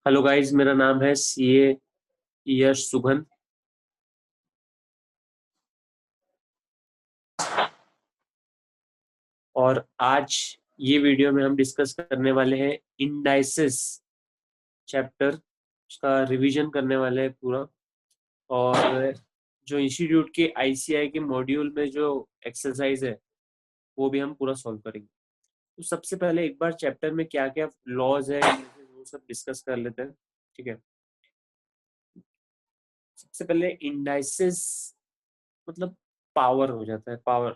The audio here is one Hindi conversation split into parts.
हेलो गाइस, मेरा नाम है सीए यश सुगन। और आज ये वीडियो में हम डिस्कस करने वाले हैं इंडाइसिस चैप्टर। उसका रिवीजन करने वाले हैं पूरा। और जो इंस्टीट्यूट के आईसीआई के मॉड्यूल में जो एक्सरसाइज है वो भी हम पूरा सॉल्व करेंगे। तो सबसे पहले एक बार चैप्टर में क्या क्या लॉज है वो सब डिस्कस कर लेते हैं। ठीक है। सबसे पहले इंडाइसिस मतलब पावर हो जाता है। पावर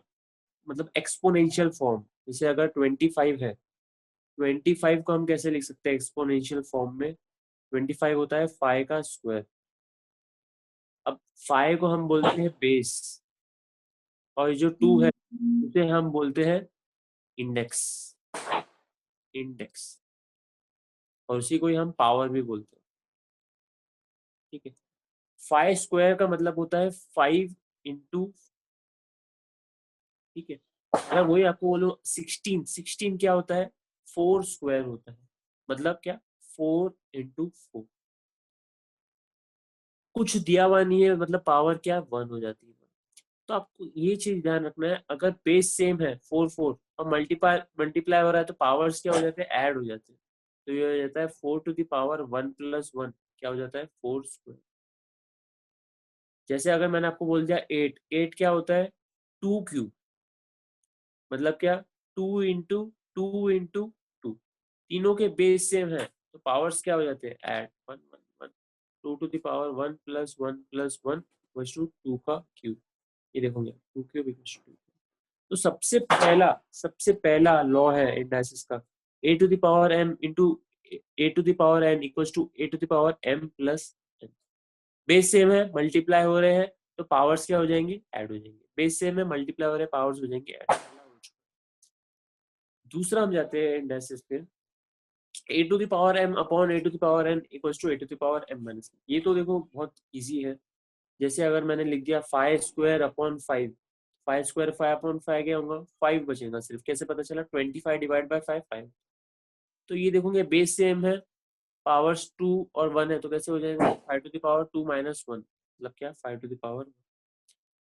मतलब एक्सपोनेंशियल फॉर्म। जैसे अगर 25 है, 25 को हम कैसे लिख सकते हैं एक्सपोनेंशियल फॉर्म में? 25 होता है फाइव का स्क्वायर। अब फाइव को हम बोलते हैं बेस, और जो टू है उसे हम बोलते हैं इंडेक्स। इंडेक्स। और उसी को ही हम पावर भी बोलते हैं। ठीक है। फाइव स्क्वायर का मतलब होता है 5 इंटू। ठीक है। अगर वही आपको बोलो 16, क्या होता है? 4 स्क्वायर होता है। मतलब क्या? 4 इंटू 4। कुछ दिया हुआ नहीं है, मतलब पावर क्या 1 हो जाती है। तो आपको ये चीज ध्यान रखना है, अगर बेस सेम है 4 4 और मल्टीप्लाई मल्टीप्लाई हो रहा है तो पावर्स क्या हो जाते हैं? ऐड हो जाते हैं। तो ये हो जाता है 4 टू द पावर 1 प्लस 1। क्या हो जाता है? 4 स्क्वायर। जैसे अगर मैंने आपको बोल दिया 8, 8 क्या होता है? 2 क्यूब। मतलब क्या? 2 इंटू 2 इंटू 2। तीनों के बेस सेम है तो पावर्स क्या हो जाते हैं? Add 1 1 1। 2 to the power 1 plus 1 plus 1 two का क्यूब। ये देखोगे 2 क्यूब इक्वल्स टू। तो सबसे पहला लॉ है इंडाइसिस का, a to the power m into a to the power n equals to a to the power m plus n. Base same है, मल्टीप्लाई हो रहे हैं तो पावर्स क्या हो जाएंगी? ऐड हो जाएंगे। बेस सेम है, मल्टीप्लाई हो रहे हैं, पावर्स हो जाएंगे ऐड। दूसरा हम जाते हैं इंडाइसिस पे, a to the power m upon a to the power n equals to a to the power m minus. ये तो देखो बहुत इजी है। जैसे अगर मैंने लिख दिया 5 स्क्वायर अपॉन 5, 5 स्क्वायर 5 अपॉन 5 क्या होगा? 5 बचेगा सिर्फ। कैसे पता चला? 25 डिवाइड बाई 5 5। तो ये देखोगे बेस सेम है, पावर्स 2 और 1 है तो कैसे हो जाएगा? 5 टू द पावर 2 माइनस 1। मतलब क्या? 5 टू द पावर।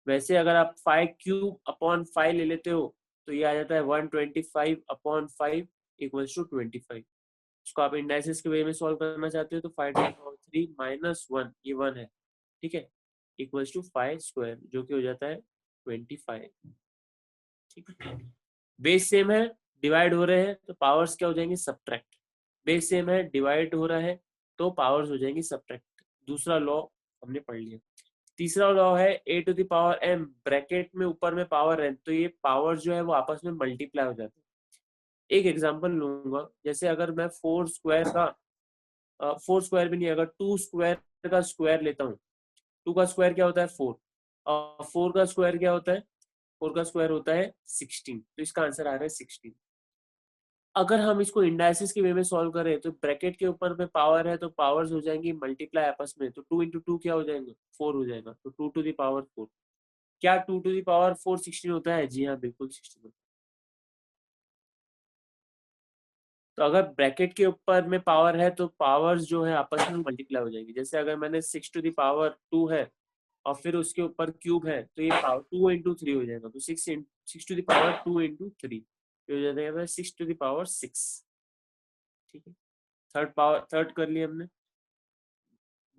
वैसे अगर आप 5 क्यूब अपॉन 5 ले लेते हो तो ये आ जाता है 125 अपॉन 5 इक्वल्स टू 25। इसको आप इंडाइसिस के वे में सॉल्व करना चाहते हो तो 5 टू द पावर 3 माइनस 1, ये 1 है। ठीक है। इक्वल्स टू 5 स्क्वायर जो कि हो जाता है 25। ठीक है। बेस सेम है, डिवाइड हो रहे हैं तो पावर्स क्या हो जाएंगे? सब्ट्रैक्ट। बेस सेम है, डिवाइड हो रहा है तो पावर्स हो जाएंगी सब्ट्रैक्ट। दूसरा लॉ हमने पढ़ लिया। तीसरा लॉ है a to the power m, bracket में ऊपर में पावर है तो ये पावर जो है वो आपस में मल्टीप्लाई हो जाते हैं। एक एग्जांपल लूंगा, जैसे अगर मैं 4 स्क्वायर का 4 स्क्वायर भी नहीं, अगर 2 स्क्वायर का स्क्वायर लेता हूँ। 2 का स्क्वायर क्या होता है? 4। और 4 का स्क्वायर क्या होता है? 4 का स्क्वायर होता है 16। तो इसका आंसर आ रहा है 16। अगर हम इसको इंडाइसिस के वे में सॉल्व करें तो ब्रैकेट के ऊपर में पावर है तो पावर्स हो जाएंगी मल्टीप्लाई आपस में, तो 2 इंटू 2 क्या हो जाएगा? 4 हो जाएगा। तो 2 टू द पावर 4। क्या 2 टू द पावर 4 16 होता है? जी हाँ, बिल्कुल 16 होता है। तो अगर ब्रैकेट के ऊपर में पावर है तो पावर्स जो है आपस में मल्टीप्लाई हो जाएंगी। जैसे अगर मैंने 6 टू द पावर 2 है और फिर उसके ऊपर क्यूब है तो ये पावर 2 इंटू 3 हो जाएगा। तो 6 टू द पावर 2 इंटू 3 हो जाएगा 6 टू द पावर 6। ठीक है। थर्ड कर लिया हमने।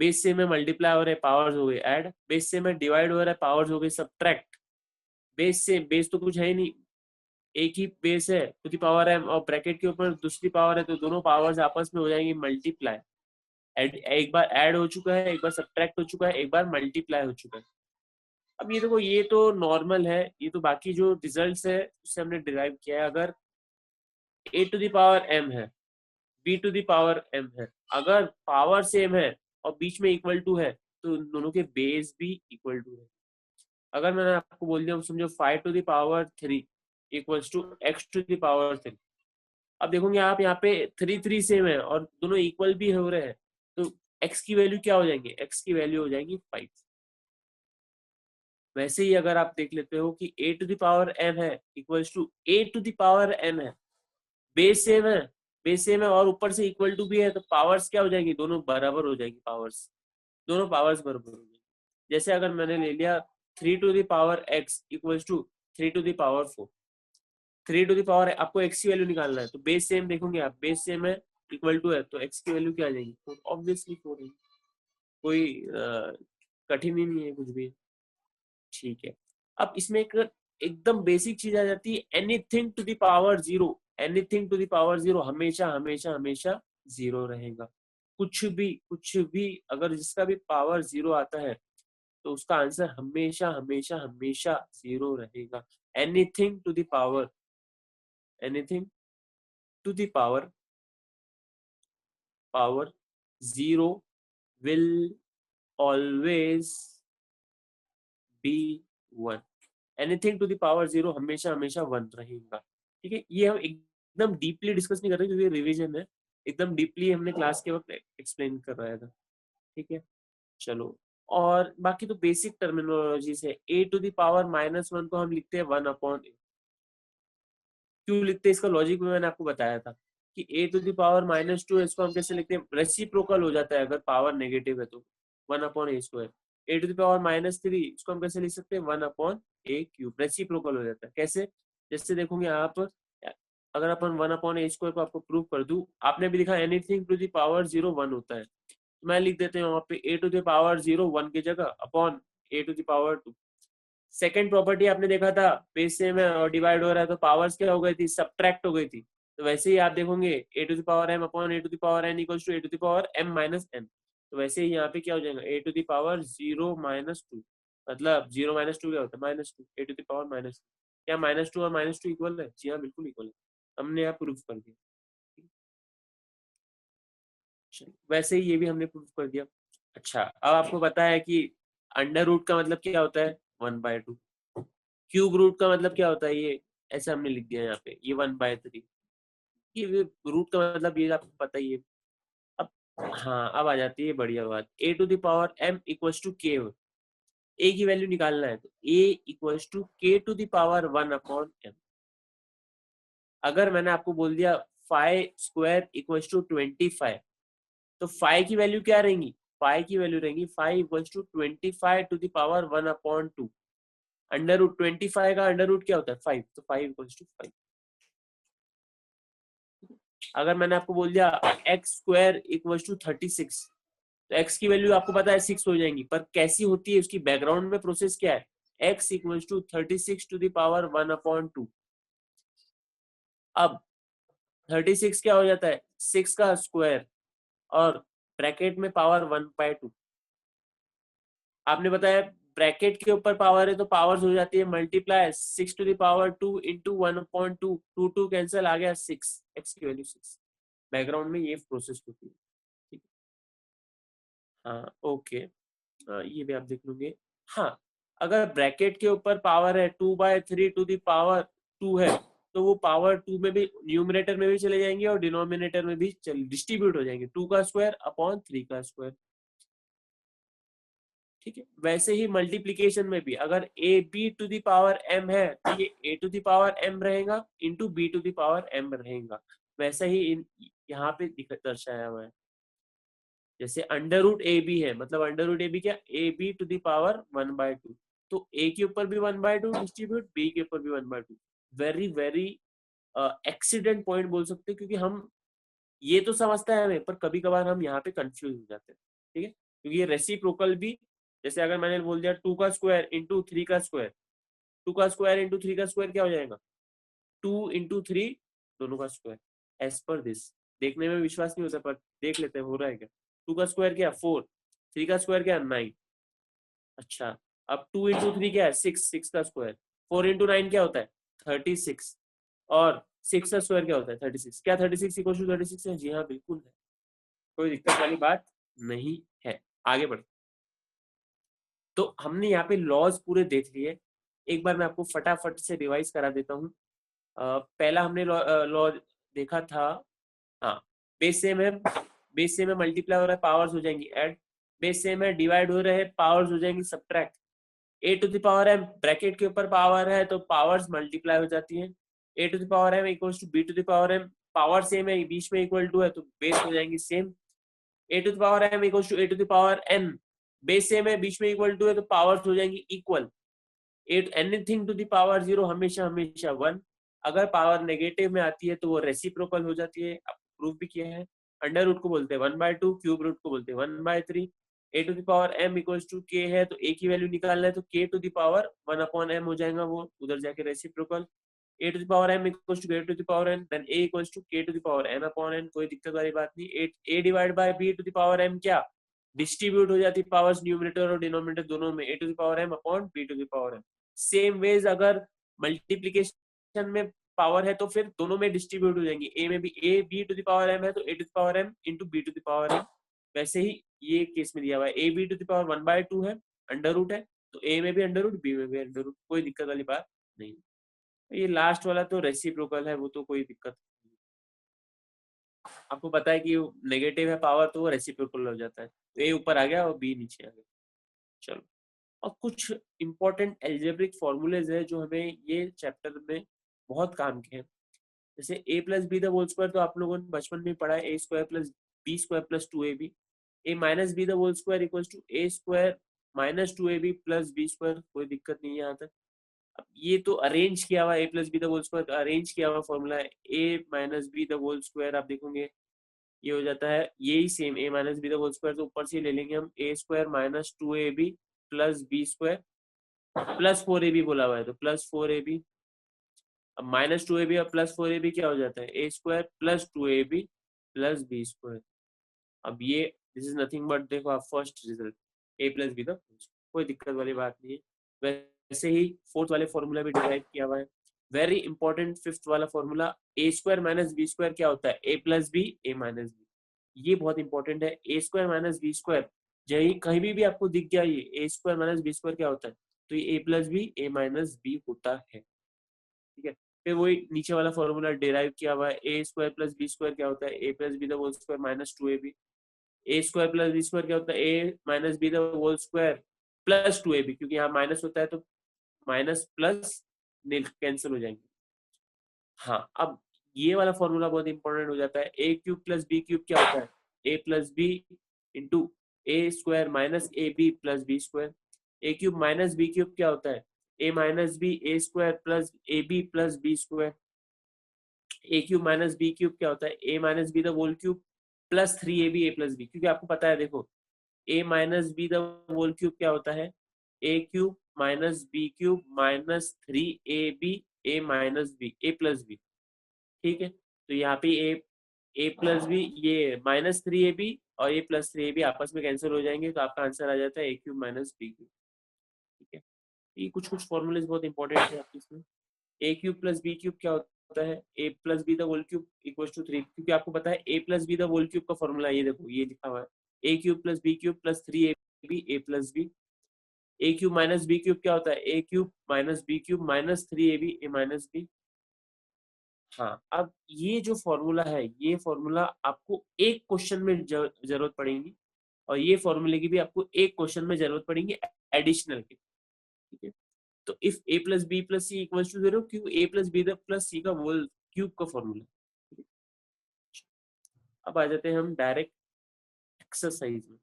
बेस से में मल्टीप्लाई हो रहे पावर्स हो गए ऐड, बेस से में डिवाइड हो रहा है पावर्स हो गई सब्ट्रैक्ट। बेस से बेस तो कुछ है ही नहीं, एक ही बेस है टू दी पावर है और ब्रैकेट के ऊपर दूसरी पावर है तो दोनों पावर्स आपस में हो जाएंगी मल्टीप्लाई। एक बार ऐड हो चुका है, एक बार सब्ट्रैक्ट हो चुका है, एक बार मल्टीप्लाई हो चुका है। अब ये देखो, ये तो नॉर्मल है, ये तो बाकी जो रिजल्ट्स है उससे हमने डिराइव किया है। अगर a to the power m है, b to the power m है, अगर पावर सेम है और बीच में इक्वल टू है तो दोनों के बेस भी इक्वल टू है। अगर मैंने आपको बोल दिया समझो 5 to the power 3 equals to x to the power 3। अब देखोगे आप यहाँ पे 3 3 सेम है और दोनों इक्वल भी हो रहे हैं तो एक्स की वैल्यू क्या हो जाएंगी? एक्स की वैल्यू हो जाएगी 5। वैसे ही अगर आप देख लेते हो कि a to the power m है equals to a to the power m है, बेस सेम है बेस सेम है और ऊपर से इक्वल टू भी है, तो पावर्स क्या हो जाएंगी, दोनों बराबर हो जाएंगी, पावर्स दोनों पावर्स बराबर हो जाएंगी। जैसे अगर मैंने ले लिया 3 to the power x equals to 3 to the power 4, 3 to the power आपको x की वैल्यू निकालना है, तो बेस सेम देखोगे आप, बेस सेम है इक्वल टू है, तो x की वैल्यू क्या आ जाएगी, तो ऑब्वियसली 4 है, कोई कठिन ही नहीं है कुछ भी। ठीक है, अब इसमें एक एकदम बेसिक चीज आ जाती है, anything to the power zero, anything to the power zero हमेशा हमेशा हमेशा जीरो रहेगा। कुछ भी अगर जिसका भी पावर जीरो आता है तो उसका आंसर हमेशा हमेशा हमेशा जीरो रहेगा। Anything to the power, anything to the power zero will always be one. Anything to the power zero हमेशा हमेशा वन रहेगा। ठीक है, ये हम एकदम डीपली डिस्कस नहीं कर रहे क्योंकि रिवीजन है, एकदम डीपली हमने क्लास के वक्त एक्सप्लेन कर रहा था। ठीक है, चलो, और बाकी तो बेसिक टर्मिनोलॉजी है। A to the power minus one को हम लिखते हैं 1/a। क्यों लिखते हैं, इसका लॉजिक भी मैंने आपको बताया था कि a to the power minus two, इसको हम कैसे लिखते हैं, रेसिप्रोकल हो जाता है अगर पावर नेगेटिव है तो 1/a²। A to the power minus three, इसको हम कैसे लिख सकते हैं, 1/a³। रेसिप्रोकल हो जाता है कैसे, जैसे देखोगे आप, अगर अपन 1/a² को आपको प्रूव कर दूं, आपने भी लिखा anything to the power zero one होता है, मैं लिख देते हैं वहां पे a to the power zero one की जगह upon a to the power two. Second property आपने देखा था, बेस सेम है और डिवाइड हो रहा है तो पावर्स क्या हो गई थी, सब्ट्रैक्ट हो गई थी। तो वैसे ही आप देखोगे a to the power m upon a to the power n equals to a to the power m minus n। तो वैसे ही यहाँ पे क्या हो जाएगा, a to the power zero minus two, मतलब जीरो माइनस टू क्या होता है, minus two, a to the power minus. क्या माइनस टू और माइनस टू इक्वल है, जी हाँ बिल्कुल इक्वल है, हमने यहाँ प्रूफ कर दिया। वैसे ही ये भी हमने प्रूफ कर दिया। अच्छा, अब आपको पता है कि अंडर रूट का मतलब क्या होता है, 1/2। क्यूब रूट का मतलब क्या होता है, ये ऐसे हमने लिख दिया यहाँ पे, ये 1/3। ये रूट का मतलब ये आपको पता ही है। अब हाँ, अब आ जाती है बढ़िया बात, a to the power m equals to k. A की वैल्यू निकालना है तो a equals to k to the power 1/m। अगर मैंने आपको बोल दिया 5² इक्वल्स टू 25, तो 5 की वैल्यू क्या रहेंगी, 5 की वैल्यू रहेंगी 5 equals to 25 to the power 1/2। Under root 25 का अंडर रूट क्या होता है, 5, तो 5 इक्वल्स टू 5। अगर मैंने आपको बोल दिया x² इक्वल्स टू 36, तो x की वैल्यू आपको पता है 6 हो जाएंगी, पर कैसी होती है उसकी बैकग्राउंड में प्रोसेस क्या है, x equals to 36 to the power 1/2। अब 36 क्या हो जाता है, 6 का स्क्वायर और ब्रैकेट में पावर 1/2। आपने बताया ब्रैकेट के ऊपर पावर है तो पावर्स हो जाती है multiply, 6 to the power 2 into 1/2, 2 2 cancel, आ गया 6, x की वैल्यू 6। बैकग्राउंड में ये प्रोसेस होती है। ठीक है, हाँ ओके, ये भी आप देख लोगे। हाँ, अगर ब्रैकेट के ऊपर पावर है 2/3 टू द पावर 2 है, तो वो पावर 2 में भी, न्यूमरेटर में भी चले जाएंगे और डिनोमिनेटर में भी डिस्ट्रीब्यूट हो जाएंगे, 2 का स्क्वायर अपॉन 3 का स्क्वायर। ठीक है, वैसे ही मल्टीप्लीकेशन में भी अगर a b to the power m है तो ये a to the power m रहेगा into b to the power m रहेगा। वैसा ही यहाँ पे दर्शाया हुआ है, जैसे अंडर रूट ए बी है, मतलब अंडर रूट ए बी क्या, a b to the power 1/2, तो a के ऊपर भी 1/2 डिस्ट्रीब्यूट, b के ऊपर भी 1/2। वेरी वेरी एक्सीडेंट पॉइंट बोल सकते हैं, क्योंकि हम ये तो समझता है हमें, पर कभी कभार हम यहाँ पे कंफ्यूज हो जाते हैं। ठीक है, क्योंकि ये रेसिप्रोकल भी, जैसे अगर मैंने बोल दिया 2 का स्क्वायर इंटू 3 का स्क्वायर, 2 का स्क्वायर इंटू 3 का स्क्वायर क्या हो जाएगा, 2 इंटू 3 दोनों का स्क्वायर। एज पर दिस, देखने में विश्वास नहीं होता पर देख लेते हैं हो रहा है क्या। 2 का स्क्वायर क्या 4, 3 का स्क्वायर क्या 9। अच्छा, अब 2 इंटू 3 क्या है 6, 6 का स्क्वायर, 4 इंटू 9 क्या होता है 36, और 6 का स्क्वायर क्या होता है 36। क्या 36 इक्वल टू 36 है, जी हाँ बिल्कुल है, कोई दिक्कत वाली बात नहीं है। आगे बढ़े, तो हमने यहाँ पे लॉज पूरे देख लिए, एक बार मैं आपको फटाफट से रिवाइज करा देता हूँ। पहला हमने लॉ देखा था, हाँ, बेस सेम है, बेस सेम है मल्टीप्लाई हो रहा है पावर्स हो जाएंगी ऐड, बेस सेम है डिवाइड हो रहे हैं पावर्स हो जाएंगी subtract, a to the power m bracket के ऊपर पावर है तो पावर्स मल्टीप्लाई हो जाती है, a to the power m equals to b to the power m, power same है, बीच में इक्वल टू है, तो बेस हो जाएंगी same. A to the power m equal to a to the power n, base same है, बीच में इक्वल टू है, तो पावर्स हो जाएंगी equal. Anything to the power 0 हमेशा हमेशा 1। अगर पावर नेगेटिव में आती है तो वो रेसिप्रोकल हो जाती है, अब प्रूफ भी किया है। अंडर रूट को बोलते हैं 1/2, क्यूब रूट को बोलते हैं 1/3। A to the power m equals to k है, तो a की वैल्यू निकालना है, तो k to the power 1/m हो जाएगा, वो उधर जाके reciprocal. a to the power m equals to k to the power n, then a equals to k to the power n/n, कोई दिक्कत वाली बात नहीं। a divide by b to the power m क्या डिस्ट्रीब्यूट हो जाती है पावर्स न्यूमरेटर और डिनोमिनेटर दोनों में, a to the power m upon b to the power m। Same ways अगर मल्टीप्लीकेशन में पावर है तो फिर दोनों में डिस्ट्रीब्यूट हो जाएंगी, ए में भी a b to the power m है तो a to the power m into b to the power m। वैसे ही ये केस में दिया हुआ है a b to the power 1/2 है, अंडर रूट है, तो a में भी अंडर रूट, b में भी अंडर रूट, कोई दिक्कत वाली बात नहीं। ये लास्ट वाला तो रेसिप्रोकल है, वो तो कोई दिक्कत नहीं। आपको पता है कि नेगेटिव है पावर तो वो रेसिप्रोकल हो जाता है, तो a ऊपर आ गया और b नीचे आ गया। चलो, और कुछ इंपॉर्टेंट एल्जेब्रिक फॉर्मूलेज है जो हमें ये चैप्टर में बहुत काम के हैं। जैसे a plus b the whole square, तो आप लोगों ने बचपन में पढ़ा है, a square plus b square plus 2ab। a minus b the whole square equals to a square minus 2ab plus b square, कोई दिक्कत नहीं है यहाँ तक। अब ये तो अरेंज किया हुआ a plus b the whole square, arrange किया हुआ फॉर्मूला है। a minus b the whole square आप देखोगे ये हो जाता है यही same, a minus b the whole square, तो ऊपर से ले लेंगे हम a square minus 2ab plus b square plus 4ab बोला हुआ है, तो प्लस 4ab। अब माइनस 2ab और प्लस 4ab क्या हो जाता है, a square plus 2ab plus b square. अब ये दिस इज नथिंग बट, देखो आप first result a plus b the, कोई दिक्कत वाली बात नहीं है। वैसे ही फोर्थ वाले फॉर्मूला भी डिराइव किया हुआ है, वेरी इंपॉर्टेंट फिफ्थ वाला formula, a square minus b square क्या होता है, a plus b a minus b. ये बहुत इंपॉर्टेंट है, a square minus b square यही कहीं भी आपको दिख गया ये a square minus b square क्या होता है, तो ये a plus b a minus b होता है। ठीक है, फिर वही नीचे वाला फॉर्मूला डिराइव किया हुआ है, a square plus b square क्या होता है, a plus b the whole square minus 2ab। A square plus b square क्या होता है, a minus b the whole square plus 2ab, क्योंकि यहाँ माइनस होता है तो माइनस प्लस कैंसिल हो जाएंगे। हाँ, अब ये वाला फॉर्मूला बहुत इंपॉर्टेंट हो जाता है, a cube plus b cube क्या होता है, a plus b into a square minus a b plus b square. A cube minus b cube क्या होता है, a minus b a square plus a b plus b square. A cube minus b cube क्या होता है, a minus b the whole cube plus 3ab a plus b, क्योंकि आपको पता है देखो a minus b the whole cube क्या होता है, a cube minus b cube minus 3ab a minus b a plus b. ठीक है, तो यहाँ पे ए प्लस बी, ये माइनस 3ab और ए प्लस 3ab आपस में कैंसिल हो जाएंगे, तो आपका आंसर आ जाता है a cube minus b cube. ठीक है, ये कुछ कुछ फॉर्मूलेज बहुत इंपॉर्टेंट है आपके इसमें। A cube plus b cube क्या होता है, a plus b the whole cube equal to 3, क्योंकि आपको पता है a plus b the whole cube का फॉर्मूला ये देखो ये लिखा हुआ है, a cube plus b cube plus 3ab a plus b. A cube minus b cube क्या होता है, a cube minus b cube minus 3ab a minus b. हाँ, अब ये जो फॉर्मूला है, ये फॉर्मूला आपको एक क्वेश्चन में जरूरत पड़ेगी, और ये फॉर्मूले की भी आपको एक क्वेश्चन में जरूरत पड़ेगी एडिशनल की। ठीक है, तो if a plus b plus c equals to 0, क्यों a plus b plus c का होल क्यूब का फॉर्मूला। अब आ जाते हैं हम डायरेक्ट एक्सरसाइज में।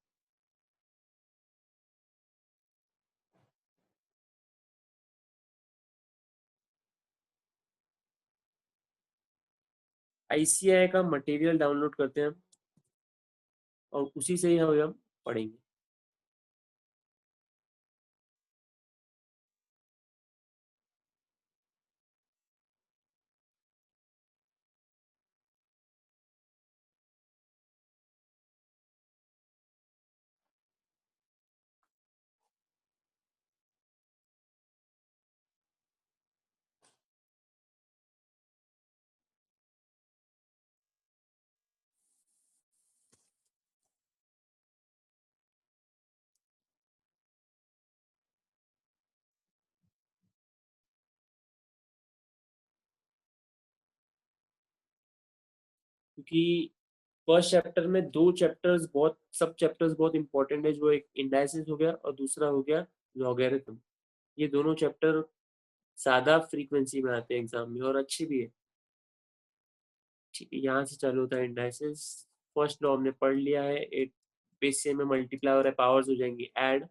आईसीआई का मटेरियल डाउनलोड करते हैं हम, और उसी से ही हम पढ़ेंगे। क्योंकि फर्स्ट चैप्टर में दो चैप्टर्स बहुत सब चैप्टर्स बहुत इंपॉर्टेंट है, जो एक इंडाइसिस हो गया और दूसरा हो गया लॉगरिथम। ये दोनों चैप्टर ज्यादा फ्रीक्वेंसी में आते हैं एग्जाम में और अच्छे भी है। ठीक है, यहाँ से चालू होता है इंडाइसेस। फर्स्ट लॉ हमने पढ़ लिया है, एक बेस से में मल्टीप्लाई हो रहा है, पावर्स हो जाएंगी ऐड।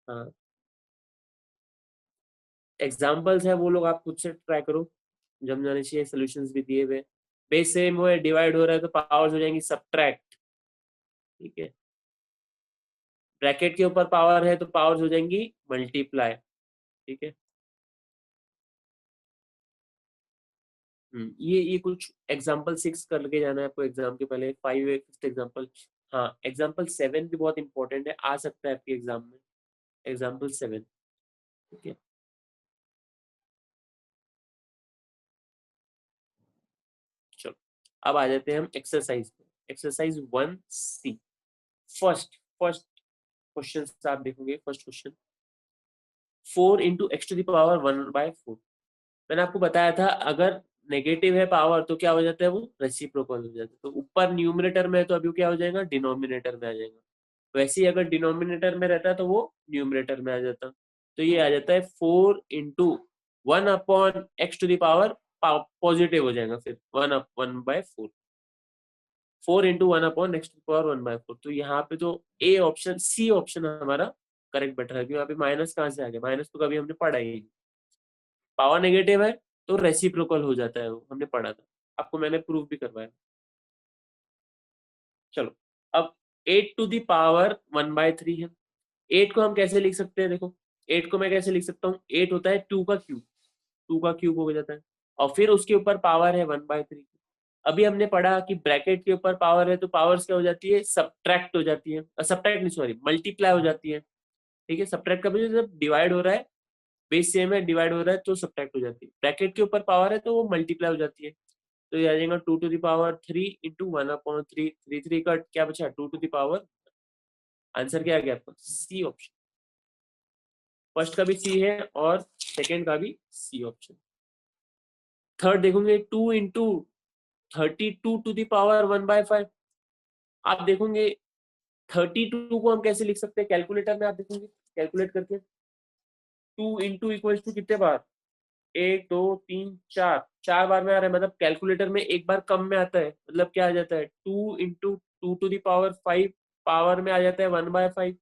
हाँ, एग्जाम्पल्स है वो लोग आप खुद से ट्राई करो, जम जाने चाहिए, सोल्यूशंस भी दिए हुए। बेस से वो है डिवाइड हो रहा है तो पावर्स हो जाएंगी सब्ट्रैक्ट। ठीक है, ब्रैकेट के ऊपर पावर है तो पावर्स हो जाएंगी मल्टीप्लाई। ठीक है, ये कुछ एग्जाम्पल 6 करके जाना है आपको एग्जाम के पहले, 5 है, 5th एग्जाम्पल। हाँ, एग्जाम्पल 7 भी बहुत इंपॉर्टेंट है, आ सकता है आपके एग्जाम में, एग्जाम्पल 7। ठीक है, चलो अब आ जाते हैं हम एक्सरसाइज पे। Exercise 1C। First first question आप देखोगे, फर्स्ट क्वेश्चन, 4 × x⁴ मैंने आपको बताया था अगर नेगेटिव है पावर तो क्या हो जाता है, वो रेसिप्रोकल हो जाता है। तो ऊपर न्यूमरेटर में है तो अभी क्या हो जाएगा, डिनोमिनेटर में आ जाएगा। वैसे ही अगर डिनोमिनेटर में रहता तो वो न्यूमरेटर में आ जाता। तो ये आ जाता है 4 × 1/x⁴ पॉजिटिव हो जाएगा, फिर 1/4, 4 × 1/x⁴ तो यहाँ पे तो ए ऑप्शन, सी ऑप्शन हमारा करेक्ट बैठ रहा है। यहाँ पे माइनस कहाँ से आ गया, माइनस तो कभी हमने पढ़ा ही नहीं। पावर नेगेटिव है तो रेसिप्रोकल हो जाता है, वो हमने पढ़ा था, आपको मैंने प्रूफ भी करवाया। चलो, अब 8⁻⁻⁻³ है। 8 को हम कैसे लिख सकते हैं, देखो 8 को मैं कैसे लिख सकता हूँ, 8 होता है 2 का क्यूब, 2 का क्यूब हो जाता है, और फिर उसके ऊपर पावर है 1/3। अभी हमने पढ़ा कि ब्रैकेट के ऊपर पावर है तो पावर्स क्या हो जाती है, सब्ट्रैक्ट हो जाती है, सब्ट्रैक्ट नहीं सॉरी, मल्टीप्लाई हो जाती है। ठीक है, सब्ट्रैक्ट का मतलब जब डिवाइड हो रहा है, बेस सेम है, डिवाइड हो रहा है तो सब्ट्रैक्ट हो जाती है। ब्रैकेट के ऊपर पावर है तो वो मल्टीप्लाई हो जाती है। तो ये आ जाएगा 2⁻³ × 1/3, 3 का क्या बचा, 2⁻। आंसर क्या आ गया आपका, सी ऑप्शन। फर्स्ट का भी सी है और सेकंड का भी सी ऑप्शन। थर्ड देखोगे, 2 × 32⁵ आप देखोगे 32 को हम कैसे लिख सकते हैं कैलकुलेटर में, आप देखोगे कैलकुलेट करके, 2 × कितने बार, 1 2 3 4, 4 बार में आ रहा है, मतलब कैलकुलेटर में एक बार कम में आता है, मतलब क्या आ जाता है, 2 × 2⁵ पावर में आ जाता है 1/5।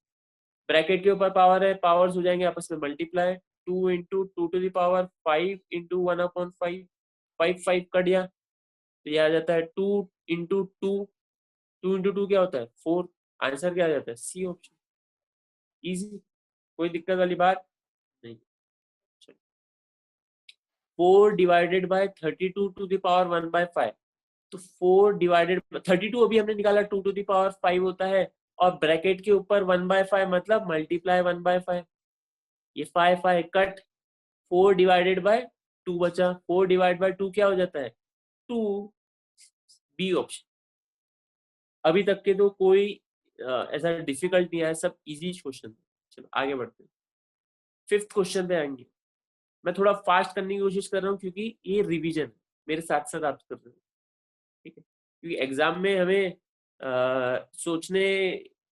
ब्रैकेट के ऊपर पावर है, पावर्स हो जाएंगे आपस में मल्टीप्लाई, 2 × 2⁵ 5 × 1/5, 5 कट गया तो ये आ जाता है 2 × 2, 2 × 2 क्या होता है 4। आंसर क्या आ जाता है, सी ऑप्शन। इजी, कोई दिक्कत वाली बात नहीं। 4/32 ⁵ तो 4/32 अभी हमने निकाला 2⁵ होता है, और ब्रैकेट के ऊपर 1/5 मतलब मल्टीप्लाई 1/5, ये 5 कट, 4/2 बचा, 4/2 क्या हो जाता है 2, बी ऑप्शन। अभी तक के तो कोई ऐसा डिफिकल्ट नहीं आया, सब इजी क्वेश्चन। चलो आगे बढ़ते हैं, 5th क्वेश्चन पे आएंगे। मैं थोड़ा फास्ट करने की कोशिश कर रहा हूँ क्योंकि ये रिवीजन मेरे साथ साथ आप कर रहे हो। ठीक है, क्योंकि एग्जाम में हमें सोचने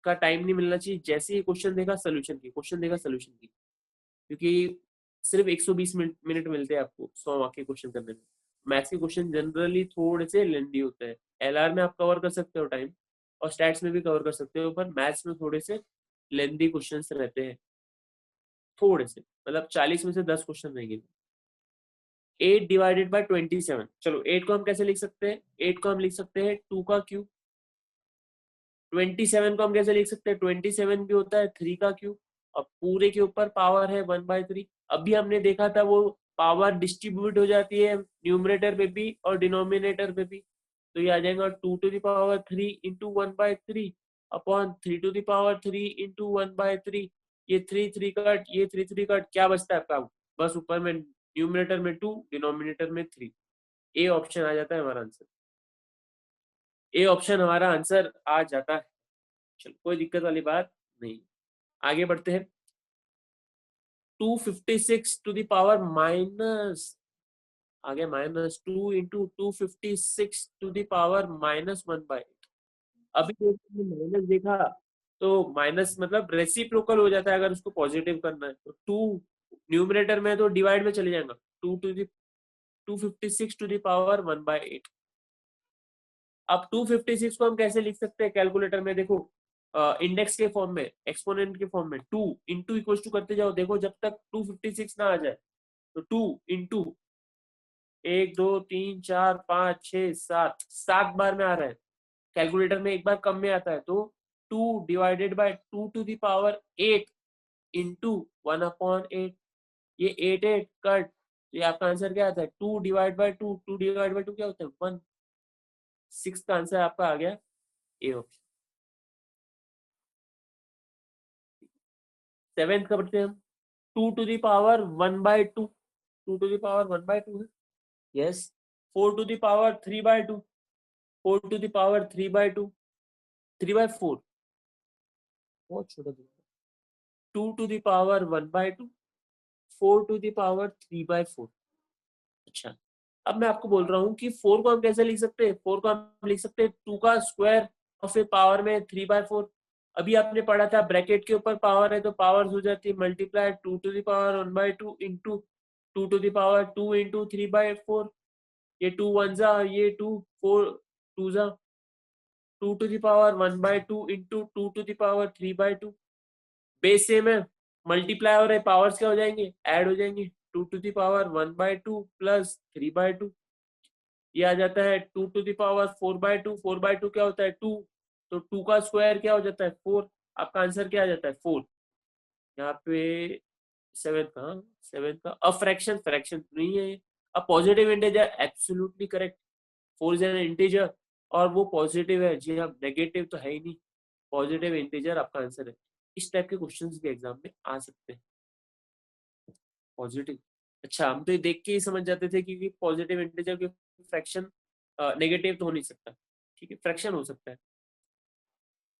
का टाइम नहीं मिलना चाहिए, जैसे ही क्वेश्चन देखा सोल्यूशन की, क्वेश्चन देखा सोल्यूशन की, क्योंकि सिर्फ 120 मिनट मिलते हैं आपको 100 मार्क के क्वेश्चन करने में। मैथ्स के क्वेश्चन जनरली थोड़े से लेंदी होते हैं, एलआर में आप कवर कर सकते हो टाइम, और स्टैट्स में भी कवर कर सकते हो, पर मैथ्स में थोड़े से लेंदी क्वेश्चंस रहते हैं, थोड़े से, मतलब 40 में से 10 क्वेश्चन रहेंगे। 8/27, चलो 8 को हम कैसे लिख सकते हैं, 8 को हम लिख सकते हैं 2 का क्यूब। 27 को हम कैसे लिख सकते हैं, 27 भी होता है 3 का क्यूब, और पूरे के ऊपर पावर है 1/3। अभी हमने देखा था वो पावर डिस्ट्रीब्यूट हो जाती है न्यूमरेटर पे भी और डिनोमिनेटर पे भी। तो ये आ जाएगा 2⁻³ × 1/3 अपॉन 3⁻³ × 1/3। ये 3 कट, ये 3 कट, क्या बचता है आपका, बस ऊपर में न्यूमरेटर में 2, डिनोमिनेटर में 3। ए ऑप्शन आ जाता है हमारा आंसर, ए ऑप्शन हमारा आंसर आ जाता है। चलो कोई दिक्कत वाली बात नहीं, आगे बढ़ते हैं। 256 आगे माइनस 2 × 256 अभी जो माइनस देखा तो माइनस मतलब रेसिप्रोकल हो जाता है, अगर उसको पॉजिटिव करना है तो 2 न्यूमरेटर में तो डिवाइड में चले जाएगा, 256 ⁻1/8। अब 256 को हम कैसे लिख सकते हैं कैलकुलेटर में? देखो इंडेक्स के फॉर्म में, एक्सपोनेंट के फॉर्म में, 2 इंटू इक्वल टू करते जाओ। देखो जब तक 256 ना आ जाए, तो 2 इंटू 1 2 3 4 5 6 7, 7 बार में आ रहा है। कैलकुलेटर में एक बार कम में आता है, तो 2 divided by 2 to the power 8 into 1/8। ये 8 कट, तो ये आपका आंसर क्या आता है? 2 डिवाइड बाय 2, 2 डिवाइड बाय 2 क्या होता है? 1। 6 का आंसर आपका आ गया ए ऑप्शन। 7th का पढ़ते हैं हम। 2 to the power 1/2, 2 to the power 1/2 है। Yes. 4 to the power 3/2, 4 to the power 3/2, 3/4 बहुत छोटा दिया। 2 to the power 1/2, 4 to the power 3/4। अच्छा, अब मैं आपको बोल रहा हूँ कि 4 को हम कैसे लिख सकते हैं? 4 को हम लिख सकते हैं 2 का स्क्वायर और फिर पावर में 3/4। अभी आपने पढ़ा था ब्रैकेट के ऊपर पावर है तो पावर हो जाती है multiply 2 to the power 1/2 into 2 to the power 2 into 3/4। ये 2 1 जा, ये 2 4 2 जा, 2 to the power 1/2 into 2 to the power 3/2। Base same है, मल्टीप्लाई हो रहे, पावर्स क्या हो जाएंगे? ऐड हो जाएंगे। 2 टू द पावर 1/2 प्लस 3/2, ये आ जाता है 2 टू द पावर 4/2। 4/2 क्या होता है? 2। तो 2 का स्क्वायर क्या हो जाता है? 4। आपका आंसर क्या आ जाता है? 4। यहाँ पे 7 का, 7 का अ फ्रैक्शन, फ्रैक्शन नहीं है ये। A positive integer, absolutely correct. 4 is an integer और वो पॉजिटिव है। जी हाँ, नेगेटिव तो है ही नहीं, पॉजिटिव इंटीजर आपका आंसर है। इस टाइप के क्वेश्चंस भी एग्जाम में आ सकते हैं। पॉजिटिव, अच्छा हम तो ये देख के ही समझ जाते थे क्योंकि पॉजिटिव इंटीजर के फ्रैक्शन नेगेटिव तो हो नहीं सकता। ठीक है, फ्रैक्शन हो सकता है।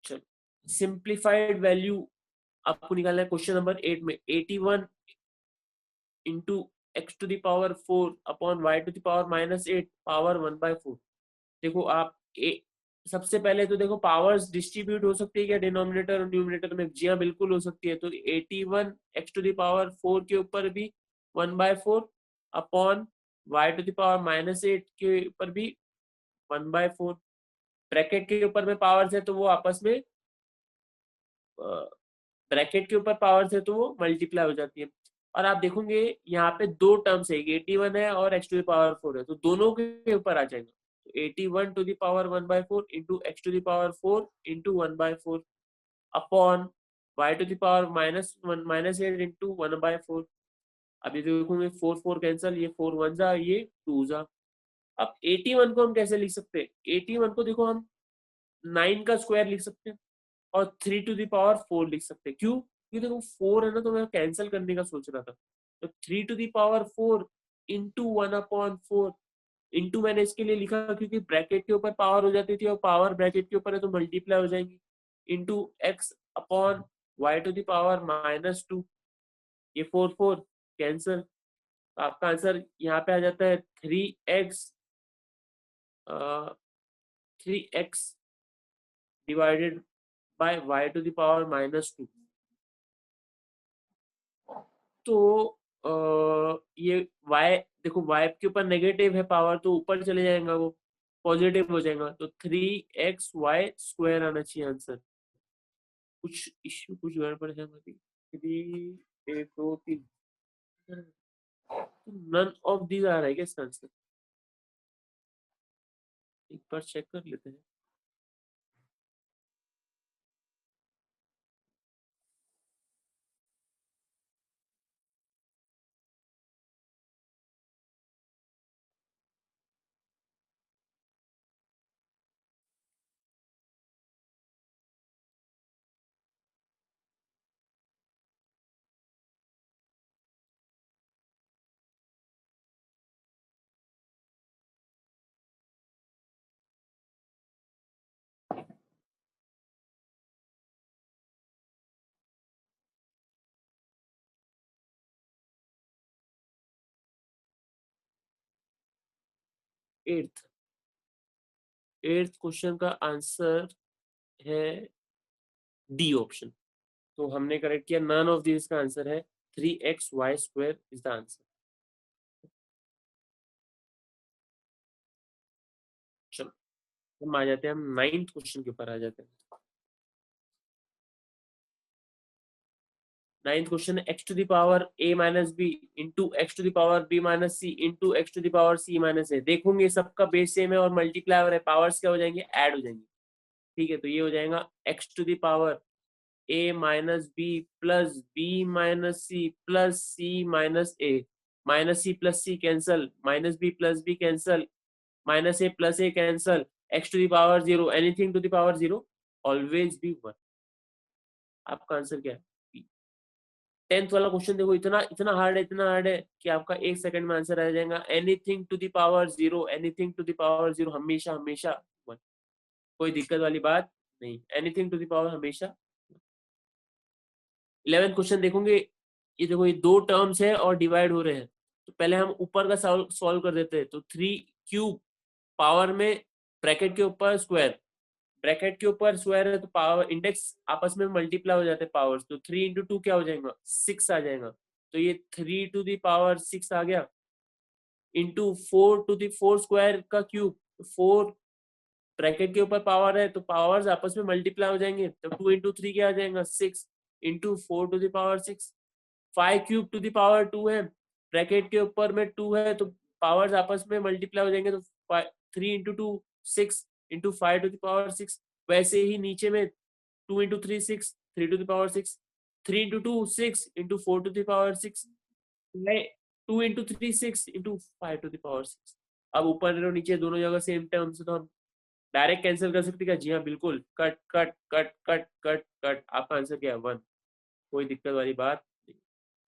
चलो सिंप्लीफाइड वैल्यू आपको निकालना है क्वेश्चन नंबर 8 में। 81 into x to the power 4 upon y to the power -8 power 1/4। देखो आप सबसे पहले तो देखो पावर्स डिस्ट्रीब्यूट हो सकती है क्या डिनोमिनेटर और न्यूमरेटर में? जी हाँ, बिल्कुल हो सकती है। तो 81 एक्स टू द पावर 4 के ऊपर भी 1/4 upon y to the power -8 के ऊपर भी 1/4। ब्रैकेट के ऊपर में पावर्स है तो वो आपस में ब्रैकेट के ऊपर पावर्स है तो वो मल्टीप्लाई हो जाती है। और आप देखोगे यहाँ पे दो टर्म्स है, 81 है और एक्स टू द पावर 4 है, तो दोनों के ऊपर आ जाएगा। तो 81 to the power 1/4 into x to the power 4 into 1/4 upon y to the power -8 into 1/4। अभी देखोगे 4 4 कैंसल, ये 4 1 जा, ये 2 जा। अब 81 को हम कैसे लिख सकते हैं? 81 को देखो हम 9 का स्क्वायर लिख सकते हैं और 3 टू द पावर 4 लिख सकते हैं। क्यों? क्योंकि देखो 4 है ना, तो मैं कैंसिल करने का सोच रहा था। तो 3 to the power 4 into 1/4 into मैंने इसके लिए लिखा क्योंकि ब्रैकेट के ऊपर पावर हो जाती थी और पावर ब्रैकेट के ऊपर है तो मल्टीप्लाई हो जाएंगी। Into x upon y to the power -2, ये 4 4 कैंसिल। आपका आंसर यहाँ पे आ जाता है 3x 3x divided by y to the power -2। तो ये y, देखो y के ऊपर नेगेटिव है पावर तो ऊपर चले जाएगा, वो पॉजिटिव हो जाएगा। तो 3xy² आना चाहिए आंसर। कुछ इश्यू, कुछ गड़बड़ है हमारी। 3 1 2 3, नन ऑफ दीज आ रहा है क्या इसका आंसर? एक बार चेक कर लेते हैं। एट्थ एट्थ क्वेश्चन का आंसर है डी ऑप्शन। तो हमने करेक्ट किया, नन ऑफ दिस का आंसर है 3xy² इज द आंसर। चलो हम आ जाते हैं, हम 9th क्वेश्चन के ऊपर आ जाते हैं। 9th क्वेश्चन है x to the power a minus b into x to the power b minus c into x to the power c minus a. देखोगे सबका बेस सेम है और मल्टीप्लाई है, पावर्स क्या हो जाएंगे, ऐड हो जाएंगे। ठीक है, तो ये हो जाएगा x to the power a minus b plus b minus c plus c minus a. Minus c plus c cancel, minus b plus b cancel, minus a plus a cancel, x to the power zero, anything to the power zero, always be one. आपका आंसर क्या है? 10th वाला क्वेश्चन देखो, इतना इतना हार्ड है, इतना हार्ड है कि आपका 1 सेकंड में आंसर आ जाएगा। Anything to the power zero, anything to the power zero, हमेशा हमेशा वन, कोई दिक्कत वाली बात नहीं, एनीथिंग टू द पावर हमेशा। 11th क्वेश्चन देखोगे, ये देखो ये दो टर्म्स है और डिवाइड हो रहे हैं, तो पहले हम ऊपर का सॉल्व कर देते हैं। तो 3 क्यूब पावर में ब्रैकेट के ऊपर स्क्वायर, ब्रैकेट के ऊपर स्क्वायर है तो पावर इंडेक्स आपस में मल्टीप्लाई हो जाते हैं पावर्स, तो 3 into 2 क्या हो जाएगा, 6 आ जाएगा। तो ये 3 to the power 6 आ गया, इंटू 4 to the 4 स्क्वायर का क्यूब, 4 ब्रैकेट के ऊपर पावर है तो पावर्स आपस में मल्टीप्लाई हो जाएंगे, तो 2 into 3 क्या आ जाएगा, 6 into 4 to the power 6। 5 cube two the power 2 है, ब्रैकेट के ऊपर में 2 है तो पावर्स आपस में मल्टीप्लाई हो जाएंगे, तो 3 into 2 6 into 5 to the power 6। वैसे ही नीचे में 2 into 3 6, 3 to the power 6, 3 into 2 6 into 4 to the power 6, 2 into 3 6 into 5 to the power 6। अब ऊपर और नीचे दोनों जगह सेम टर्म से तो हम डायरेक्ट कैंसिल कर सकते क्या, जी हाँ बिल्कुल, cut cut cut cut cut cut. आपका आंसर क्या है, वन, कोई दिक्कत वाली बात नहीं।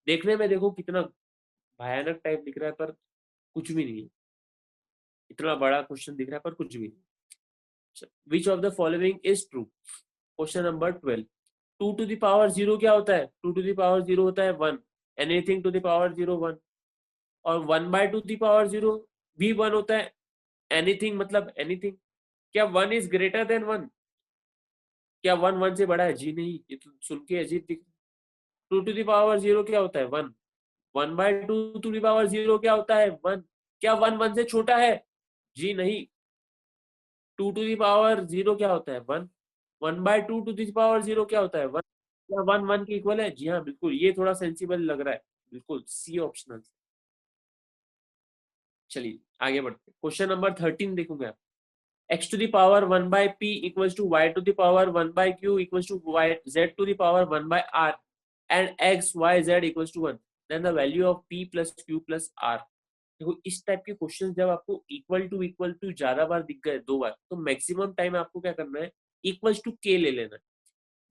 देखने में देखो कितना भयानक टाइप दिख रहा है पर कुछ भी नहीं है, इतना बड़ा क्वेश्चन दिख रहा है पर कुछ भी नहीं। Which of the following is true, question number 12। 2 to the power 0 क्या होता है, 2 to the power 0 होता है 1, एनीथिंग टू द पावर 0 1। और 1/2 to the power 0 भी 1 होता है, एनीथिंग मतलब एनीथिंग। क्या 1 इज ग्रेटर देन 1, क्या 1 1 से बड़ा है, जी नहीं, ये तो सुन के अजीब दिख। 2 to the power 0 क्या होता है 1, 1/2 to the power 0 क्या होता है 1, क्या 1 1 से छोटा है, जी नहीं। 2 to the power 0 क्या होता है 1, 1/2 to the power 0 क्या होता है 1, क्या 1 1 के इक्वल है, जी हाँ बिल्कुल, ये थोड़ा सेंसिबल लग रहा है, बिल्कुल सी ऑप्शनल। चलिए आगे बढ़ते हैं, क्वेश्चन नंबर 13 देखोगे आप। x⁻1/p equals to y⁻1/q equals to y z⁻1/r and x y z equals to 1, then the value of p plus q plus r। देखो इस टाइप के क्वेश्चन जब आपको इक्वल टू ज्यादा बार दिख गए, 2 बार, तो मैक्सिमम टाइम आपको क्या करना है, इक्वल्स टू के ले लेना है।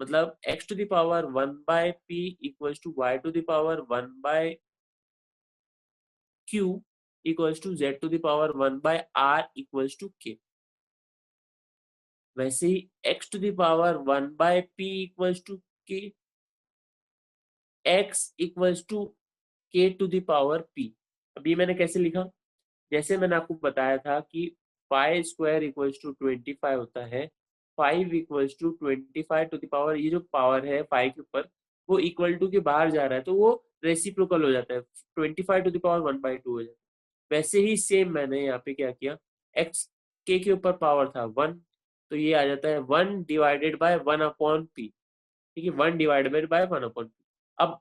मतलब x⁻1/p equals to y⁻1/q equals to z⁻1/r equals to k। वैसे ही x⁻1/p equals to k, x equals to k⁻p। अभी मैंने कैसे लिखा, जैसे मैंने आपको बताया था कि 5² इक्वल्स टू 25 होता है, 5 इक्वल्स टू 25 ये जो पावर है 5 के ऊपर, वो इक्वल टू के बाहर जा रहा है तो वो रेसिप्रोकल हो जाता है, 25 1/2 हो जाता है। वैसे ही सेम मैंने यहाँ पे क्या किया, x के ऊपर पावर था 1, तो ये आ जाता है 1/1/1/p। ठीक है, 1/1/1/p। अब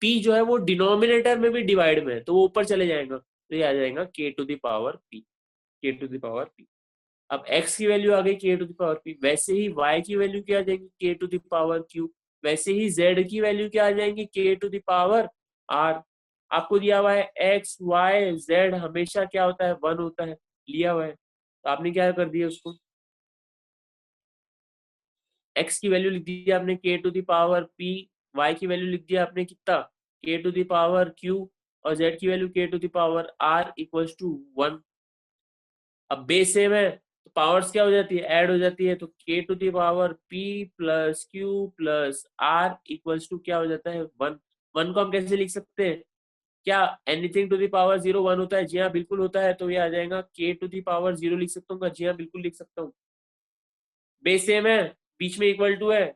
p जो है वो डिनोमिनेटर में भी डिवाइड में है तो वो ऊपर चले जाएगा, तो ये आ जाएगा k⁻p, k⁻p। अब x की वैल्यू आ गई k⁻p, वैसे ही y की वैल्यू क्या आ जाएगी k⁻q, वैसे ही z की वैल्यू क्या आ जाएंगी k⁻r। आपको दिया हुआ है x y z हमेशा क्या होता है 1 होता है, लिया हुआ है, तो आपने क्या कर दिया उसको, x की वैल्यू लिख दी आपने k⁻p, y की वैल्यू लिख दिया आपने कितना k⁻q, और z की वैल्यू k⁻r इक्वल्स टू 1। अब बेस सेम है तो पावर्स क्या हो जाती है, ऐड हो जाती है, तो k⁻p plus q plus r equals to क्या हो जाता है 1। 1 को हम कैसे लिख सकते हैं, क्या एनीथिंग टू द पावर 0 1 होता है, जी हाँ बिल्कुल होता है, तो ये आ जाएगा k⁻0 लिख सकता हूँ, जी हाँ बिल्कुल लिख सकता हूँ। बेस सेम है, बीच में इक्वल टू है,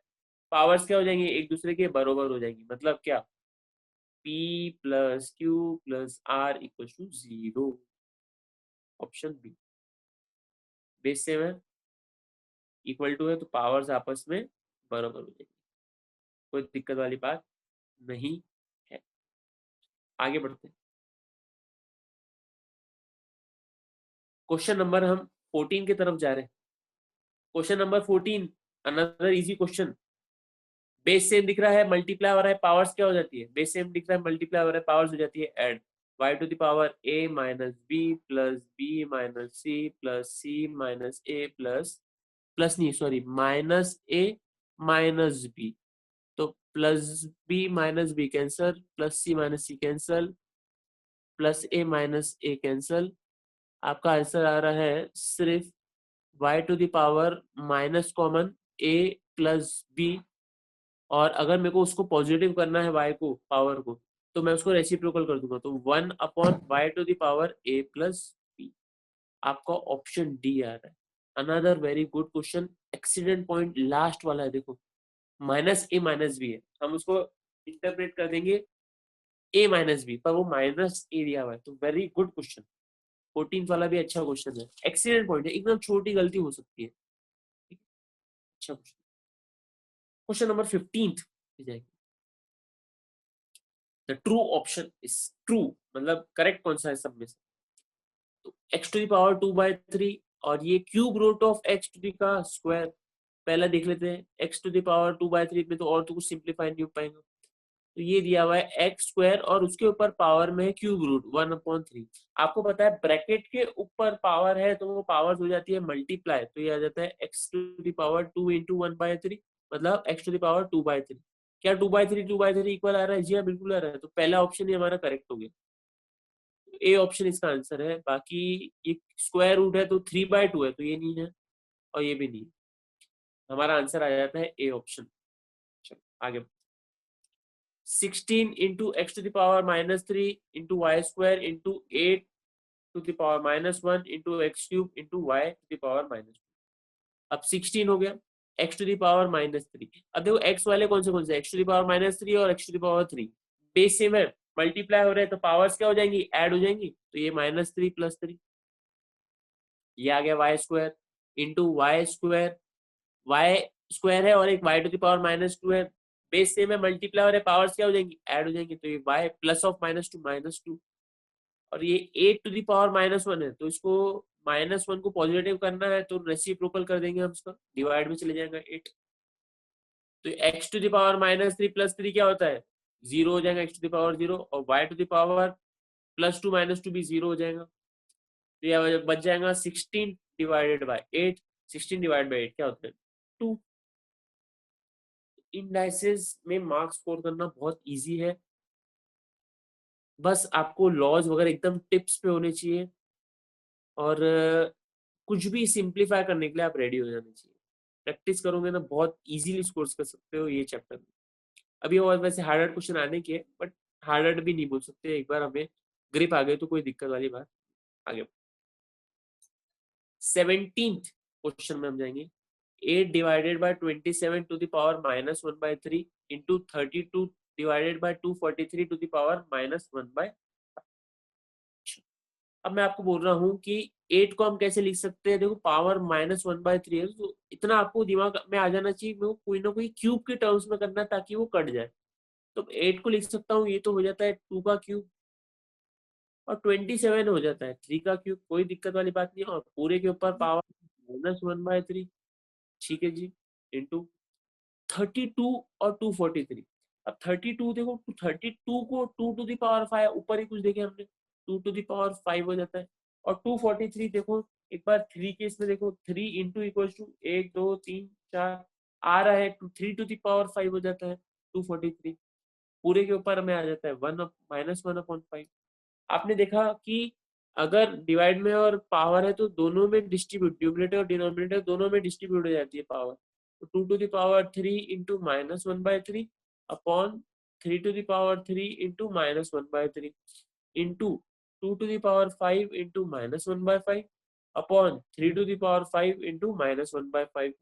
पावर्स क्या हो जाएंगी, एक दूसरे के बराबर हो जाएंगी, मतलब क्या p plus q plus r equal to 0, option b. Base same है, इक्वल टू है तो पावर्स आपस में बराबर हो जाएगी, कोई दिक्कत वाली बात नहीं है। आगे बढ़ते हैं। क्वेश्चन नंबर हम 14 की तरफ जा रहे हैं। Question number 14, another easy question. Base same दिख रहा है, मल्टीप्लाई हो रहा है, पावर्स क्या हो जाती है? बेस सेम दिख रहा है, मल्टीप्लाई हो रहा है, पावर्स हो जाती है add. y to the power a minus b plus b minus c plus c minus a plus plus नहीं sorry minus a minus b। तो plus b minus b cancel, plus c minus c cancel, plus a minus a cancel. आपका आंसर आ रहा है सिर्फ y to the power minus common a plus b। और अगर मेरे को उसको पॉजिटिव करना है y को पावर को, तो मैं उसको रेसिप्रोकल कर दूंगा, तो 1 upon y to the power a plus b। आपका ऑप्शन डी आ रहा है। Another very good question, accident point last वाला है, देखो माइनस ए माइनस बी है, हम उसको इंटरप्रेट कर देंगे ए माइनस बी, पर वो माइनस ए दिया हुआ है, तो वेरी गुड क्वेश्चन। 14 वाला भी अच्छा क्वेश्चन है, एक्सीडेंट पॉइंट है, एकदम छोटी गलती हो सकती है। अच्छा क्वेश्चन। क्वेश्चन नंबर 15 जाएगी। The true option is true, मतलब करेक्ट कौन सा है सब में से? तो एक्स टू द पावर 2/3 और ये cube root of x to the का स्क्वायर। पहला देख लेते हैं, एक्स टू द पावर 2/3 में तो और तो कुछ सिंप्लीफाई नहीं हो पाएगा, तो ये दिया हुआ है एक्स स्क्वायर और उसके ऊपर पावर में है क्यूब रूट 1/3। आपको पता है ब्रैकेट के ऊपर पावर है तो वो पावर हो जाती है मल्टीप्लाई, तो ये आ जाता है x to the power 2 into 1/3, मतलब एक्स टू द पावर 2/3। क्या 2/3 इक्वल आ रहा है? जी हाँ बिल्कुल आ रहा है, तो पहला ऑप्शन ही हमारा करेक्ट हो गया, ए ऑप्शन इसका आंसर है। बाकी ये स्क्वायर रूट है तो 3/2 है, तो ये नहीं है और ये भी नहीं है, हमारा आंसर आ जाता है ए ऑप्शन। चलो आगे। 16 into x to the power minus 3 into y square into 8 to the power minus 1 into x cube into y to the power minus. अब 16 हो गया, x to the power minus 3। अब देखो एक्स वाले कौन से? X to the power minus 3 और x to the power 3 base same है, मल्टीप्लाई हो रहे हैं तो पावर्स क्या हो जाएंगी? ऐड हो जाएंगी, तो ये -3 प्लस 3, ये आ गया y square into y square. Y square है और एक वाई टू द पावर -2 है, बेस सेम है, मल्टीप्लाई और पावर्स क्या हो जाएंगी? ऐड हो जाएंगी, तो ये वाई प्लस ऑफ -2 और ये 8 टू द पावर -1 है, तो इसको -1 को पॉजिटिव करना है तो रेसिप्रोकल कर देंगे हम, इसका डिवाइड में चले जाएगा 8। तो x to the power -3 plus 3 क्या होता है? 0 हो जाएगा, एक्स टू द पावर 0, और वाई टू द पावर +2 -2 भी 0 हो जाएगा, तो ये बच जाएगा 16 डिवाइडेड बाय 8। 16 डिवाइड बाय 8 क्या होता है? 2। इंडाइसेस में मार्क्स स्कोर करना बहुत इजी है, बस आपको लॉज वगैरह एकदम टिप्स पे होने चाहिए और कुछ भी सिंप्लीफाई करने के लिए आप रेडी हो जाने चाहिए। प्रैक्टिस करोगे ना बहुत इजीली स्कोर कर सकते हो ये चैप्टर में। अभी और वैसे हार्ड क्वेश्चन आने के, बट हार्ड भी नहीं बोल सकते, एक बार हमें ग्रिप आ गई तो कोई दिक्कत वाली बात। आगे 17th क्वेश्चन में हम जाएंगे। 8 divided by 27 to the power -1/3 इंटू 32 divided by 243 to the power -1/। अब मैं आपको बोल रहा हूँ कि 8 को हम कैसे लिख सकते हैं? देखो पावर -1/3 है, तो इतना आपको दिमाग में आ जाना चाहिए, वो कोई ना कोई क्यूब के टर्म्स में करना है ताकि वो कट जाए। तो 8 को लिख सकता हूँ, ये तो हो जाता है 2 का क्यूब, और 27 हो जाता है 3 का क्यूब, कोई दिक्कत वाली बात नहीं है, और पूरे के ऊपर पावर -1/3। ठीक है जी, इंटू 32 और 243। अब 32 देखो, 32 को 2 टू द पावर 5 ऊपर ही कुछ देखे हमने, 2 टू द पावर 5 हो जाता है, और 243 देखो एक बार 3 के इसमें देखो, 3 इंटू इक्वल टू 1 2 3 4 आ रहा है, 3 टू द पावर 5 हो जाता है 243, पूरे के ऊपर में आ जाता है 1 -1/5। आपने देखा कि अगर डिवाइड में और पावर है तो दोनों में डिस्ट्रीब्यूट, न्यूमरेटर और डिनोमिनेटर दोनों में डिस्ट्रीब्यूट हो जाती है पावर, तो 2 to the power 3 into -1/3 upon 3 to the power 3 into -1/3 into 2 to the power 5 into -1/5 upon 3 to the power 5 into -1/5।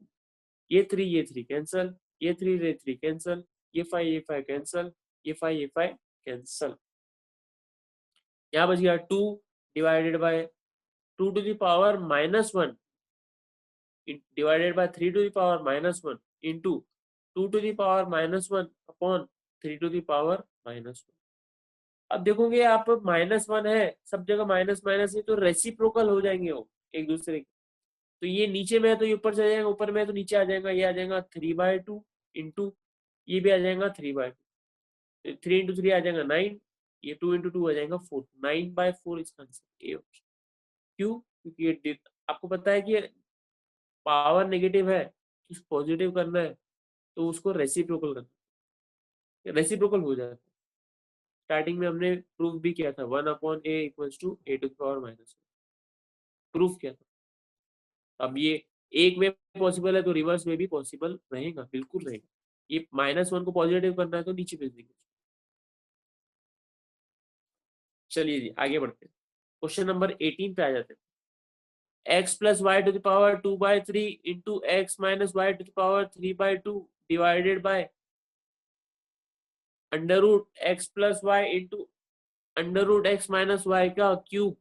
ये 3 कैंसल, ये 3 कैंसल, ये 5 कैंसल, ये 5 कैंसल, यहाँ बच गया 2 divided by 2 to the power -1 divided by 3 to the power -1 into 2 to the power -1 upon 3 to the power -1। अब देखोगे आप -1 है, सब जगह माइनस माइनस है, तो रेसिप्रोकल हो जाएंगे वो एक दूसरे के। तो ये नीचे में है तो ये ऊपर चले जाएगा, ऊपर में है तो नीचे आ जाएगा, ये आ जाएगा 3/2 इंटू ये भी आ जाएगा 3/2, 3 इंटू 3 आ जाएगा 9, ये 2 इंटू 2 आ जाएगा 4, 9/4 इसका आंसर ए ऑप्शन। क्यों? क्योंकि ये आपको पता है कि पावर नेगेटिव है तो पॉजिटिव करना है तो उसको रेसिप्रोकल करना है, रेसिप्रोकल हो जाता है। स्टार्टिंग में हमने प्रूफ भी किया था 1/a=a⁻⁻1 प्रूफ किया था। अब ये एक में पॉसिबल है तो रिवर्स में भी पॉसिबल रहेगा, बिल्कुल रहेगा। ये -1 को पॉजिटिव करना है तो नीचे भेज देंगे। चलिए जी आगे बढ़ते हैं, क्वेश्चन नंबर 18 पे आ जाते हैं। x plus y to the power 2/3 into x minus y to the power 3/2 divided by under root x plus y into under root x minus y का क्यूब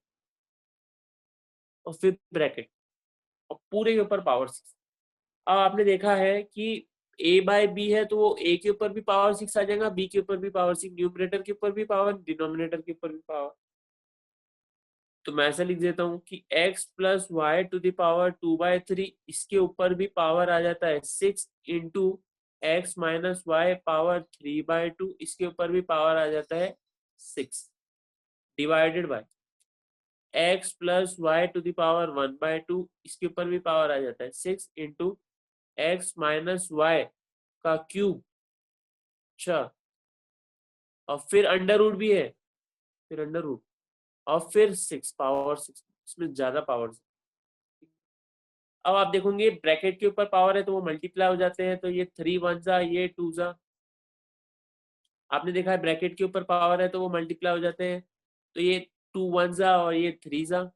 और फिर ब्रैकेट और पूरे के ऊपर पावर 6। अब आपने देखा है कि a/b है तो वो a के ऊपर भी पावर 6 आ जाएगा, b के ऊपर भी पावर 6, न्यूमरेटर के ऊपर भी पावर, डिनोमिनेटर के ऊपर भी पावर। तो मैं ऐसा लिख देता हूँ कि x plus y to the power 2/3 इसके ऊपर भी पावर आ जाता है 6 into x minus y power 3/2 इसके ऊपर भी पावर आ जाता है 6 divided by x plus y to the power 1/2 इसके ऊपर भी पावर आ जाता है 6 इंटू x minus y का क्यूब। अच्छा, और फिर अंडर रूट भी है, फिर अंडर रूट और फिर 6 पावर 6, इसमें ज्यादा पावर। अब आप देखोगे ब्रैकेट के ऊपर पावर है तो वो मल्टीप्लाई हो जाते हैं, तो ये 3 1 जा, ये 2 जा। आपने देखा है ब्रैकेट के ऊपर पावर है तो वो मल्टीप्लाई हो जाते हैं, तो ये 2 1 जा और ये 3 जा।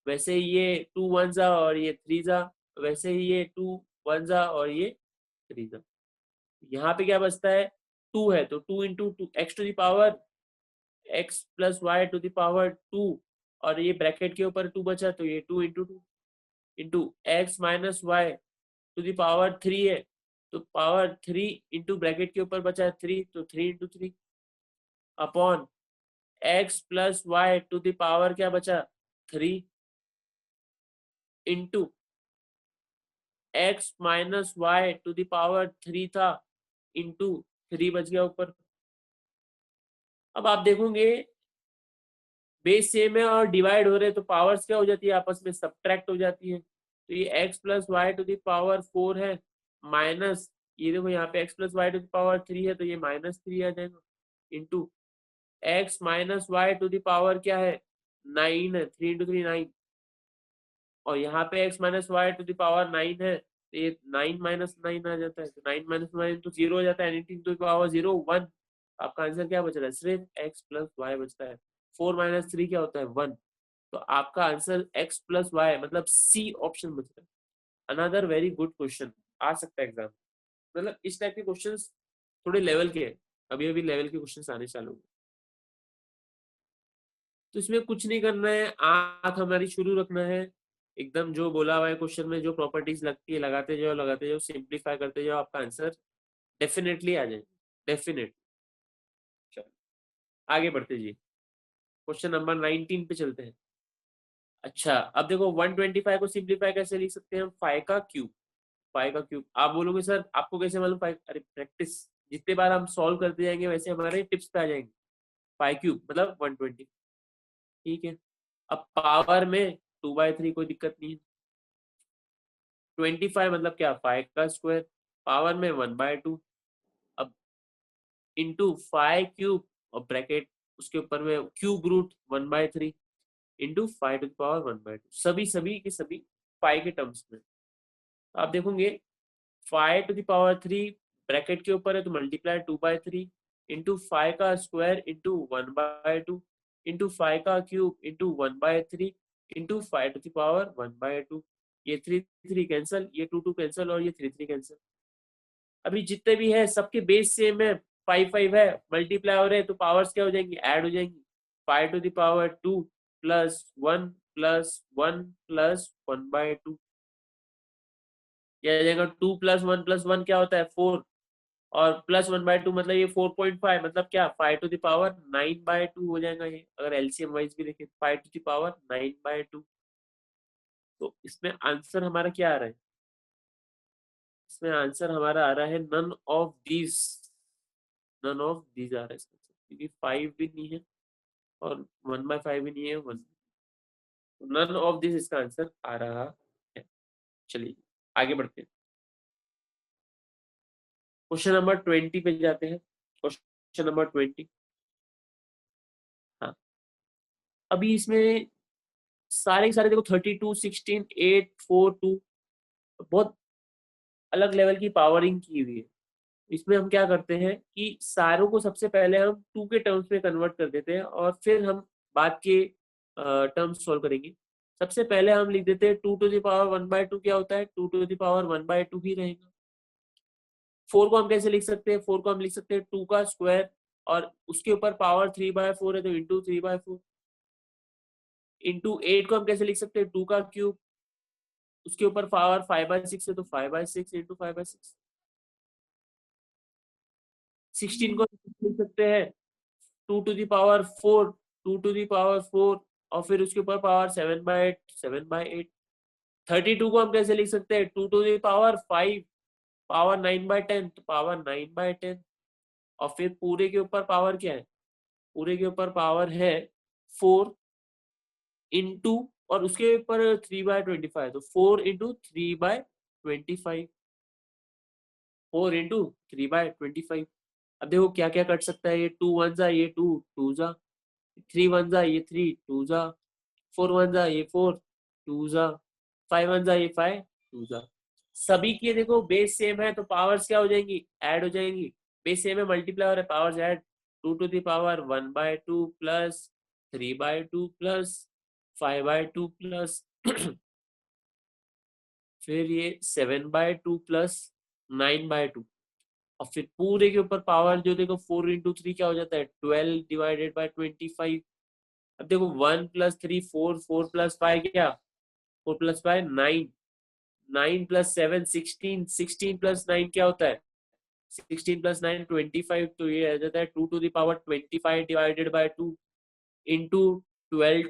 वैसे ही ये 2 1 जा और ये 3 जा, वैसे ही ये 2 1 जा और ये 3 जा। यहाँ पे क्या बचता है, 2 है तो 2 into 2 x to the power x plus y to the power 2, और ये ब्रैकेट के ऊपर 2 बचा तो ये 2 into 2 into x minus y to the power 3 है तो पावर 3 इंटू ब्रैकेट के ऊपर बचा 3 तो 3 into 3 upon x plus y to the power क्या बचा 3 into x minus y to the power 3 था इंटू 3 बच गया ऊपर। अब आप देखोगे बेस सेम है और डिवाइड हो रहे हैं तो पावर्स क्या हो जाती है, आपस में सब्ट्रैक्ट हो जाती है। तो ये x plus y to the power 4 है माइनस, ये देखो यहाँ पे x plus y to the power 3 है तो ये -3 आ जाएगा into x minus y to the power क्या है 9 है, 3 इंटू 3 9, और यहाँ पे x minus y to the power 9 है तो ये 9 माइनस 9 आ जाता है, तो 9 माइनस 9 तो 0 हो जाता है, एनीथिंग टू द पावर 0 1। आपका आंसर क्या बच रहा है, सिर्फ x प्लस वाई बचता है। 4 माइनस 3 क्या होता है 1, तो आपका आंसर x प्लस वाई मतलब सी ऑप्शन बच रहा है। अनदर वेरी गुड क्वेश्चन आ सकता है एग्जाम, मतलब इस टाइप के क्वेश्चंस थोड़े लेवल के हैं, अभी अभी लेवल के क्वेश्चंस आने चालू हुए। तो इसमें कुछ नहीं करना है, आंख हमारी शुरू रखना है, एकदम जो बोला हुआ है क्वेश्चन में जो प्रॉपर्टीज लगती है लगाते जाओ सिंप्लीफाई करते जाओ, आपका आंसर डेफिनेटली आ जाएगा, डेफिनेट। चलो आगे बढ़ते जी, क्वेश्चन नंबर 19 पे चलते हैं। अच्छा अब देखो 125 को सिंप्लीफाई कैसे लिख सकते हैं हम, 5 का क्यूब। 5 का क्यूब आप बोलोगे सर आपको कैसे मालूम 5, अरे प्रैक्टिस, जितने बार हम सॉल्व करते जाएंगे वैसे हमारे टिप्स पे आ जाएंगे। 5 क्यूब मतलब 120, ठीक है। अब पावर में 2/3 कोई दिक्कत नहीं है, 25 मतलब क्या 5 का स्क्वायर, पावर में 1/2, अब इंटू 5 क्यूब और ब्रैकेट उसके ऊपर में cube root 1/3 into 5 to power 1/2, सभी के सभी 5 के टर्म्स में। आप देखोगे 5 टू द पावर 3 ब्रैकेट के ऊपर है तो मल्टीप्लाई 2/3 इंटू 5 का स्क्वायर इंटू 1/2 इंटू 5 का cube into 1/3 into 5 to the power 1/2। ये 3 3 कैंसिल, ये 2 2 कैंसिल और ये 3 3 कैंसिल। अभी जितने भी है सबके बेस सेम है, 5 5 है, मल्टीप्लाई हो रहे हैं तो पावर्स क्या हो जाएंगी, ऐड हो जाएंगी। 5 to the power 2 plus 1 plus 1 plus 1/2 ये आ जाएगा 2 प्लस वन क्या होता है 4, और +1/2 मतलब ये 4.5 मतलब क्या 5⁹ हो जाएगा ये, अगर एलसीएम वाइज भी देखें 5⁹ तो इसमें आंसर हमारा क्या आ रहा है, इसमें आंसर हमारा आ रहा है नन ऑफ दीज आ रहा है इसका आंसर, क्योंकि 5 भी नहीं है और 1/5 भी नहीं है 1, नन ऑफ दिस इसका आंसर आ रहा है। चलिए आगे बढ़ते हैं, क्वेश्चन नंबर 20 पे जाते हैं। क्वेश्चन नंबर 20, हाँ अभी इसमें सारे के सारे देखो 32 16 8 4 2 बहुत अलग लेवल की पावरिंग की हुई है। इसमें हम क्या करते हैं कि सारों को सबसे पहले हम 2 के टर्म्स में कन्वर्ट कर देते हैं और फिर हम बाद के टर्म्स सॉल्व करेंगे। सबसे पहले हम लिख देते हैं 2 टू द पावर 1/2 क्या होता है 2 टू द पावर 1/2 ही रहेगा। 4 को हम कैसे लिख सकते हैं, 4 को हम लिख सकते हैं 2 का स्क्वायर और उसके ऊपर पावर 3/4 है तो इंटू 3/4। इंटू 8 को हम कैसे लिख सकते हैं 2 का क्यूब, उसके ऊपर पावर 5/6 है तो 5/6 इंटू 5/6। 16 को लिख सकते हैं 2 to the power 4, 2 to the power 4 और फिर उसके ऊपर पावर 7/8 7/8। 32 को हम कैसे लिख सकते हैं 2 टू द पावर 5 पावर 9/10 तो पावर 9/10 और फिर पूरे के ऊपर पावर क्या है, पूरे के ऊपर पावर है 4 इंटू और उसके ऊपर 3/25 तो 4 इंटू 3/25, 4 इंटू 3/25। अब देखो क्या क्या कट सकता है, ये 2 1 जा ये 2 2 जा, 3 1 जा ये 3 2 जा, 4 1 जा ये 4 2 जा, 5 1 जा ये 5 2 जा। सभी की देखो बेस सेम है तो पावर्स क्या हो जाएंगी, ऐड हो जाएंगी। बेस सेम है मल्टीप्लाई और powers add, 2 to the power 1/2 plus 3/2 plus 5/2 plus फिर ये 7/2 प्लस 9/2 और फिर पूरे के ऊपर पावर जो देखो 4 इंटू 3 क्या हो जाता है 12/25। अब देखो 1 + 3 4, 4 + 5 क्या 4 + 5 9, 9 + 7 16, 16 + 9 क्या होता है 16 + 9 25 तो ये आ जाता है 2 to the power 25 divided by 2 into 12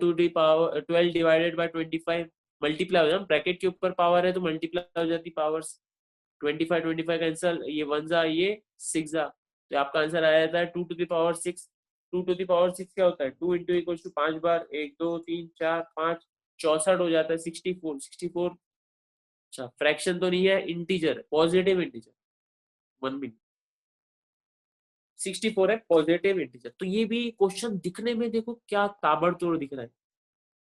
multiply हो जाए ब्रैकेट के ऊपर पावर है तो मल्टीप्लाई हो जाती पावर्स। 25 कैंसल, ये 1 जा ये 6 जा तो आपका आंसर आ जाता है 2 to the power 6। 2 to the power 6 क्या होता है 2 इंटू इक्वल टू 5 बार 1 2 3 4 5 64 हो जाता है 64। अच्छा फ्रैक्शन तो नहीं है, इंटीजर पॉजिटिव इंटीजर 1 मिनट 64 है पॉजिटिव इंटीजर। तो ये भी क्वेश्चन दिखने में देखो क्या ताबड़तोड़ दिख रहा है,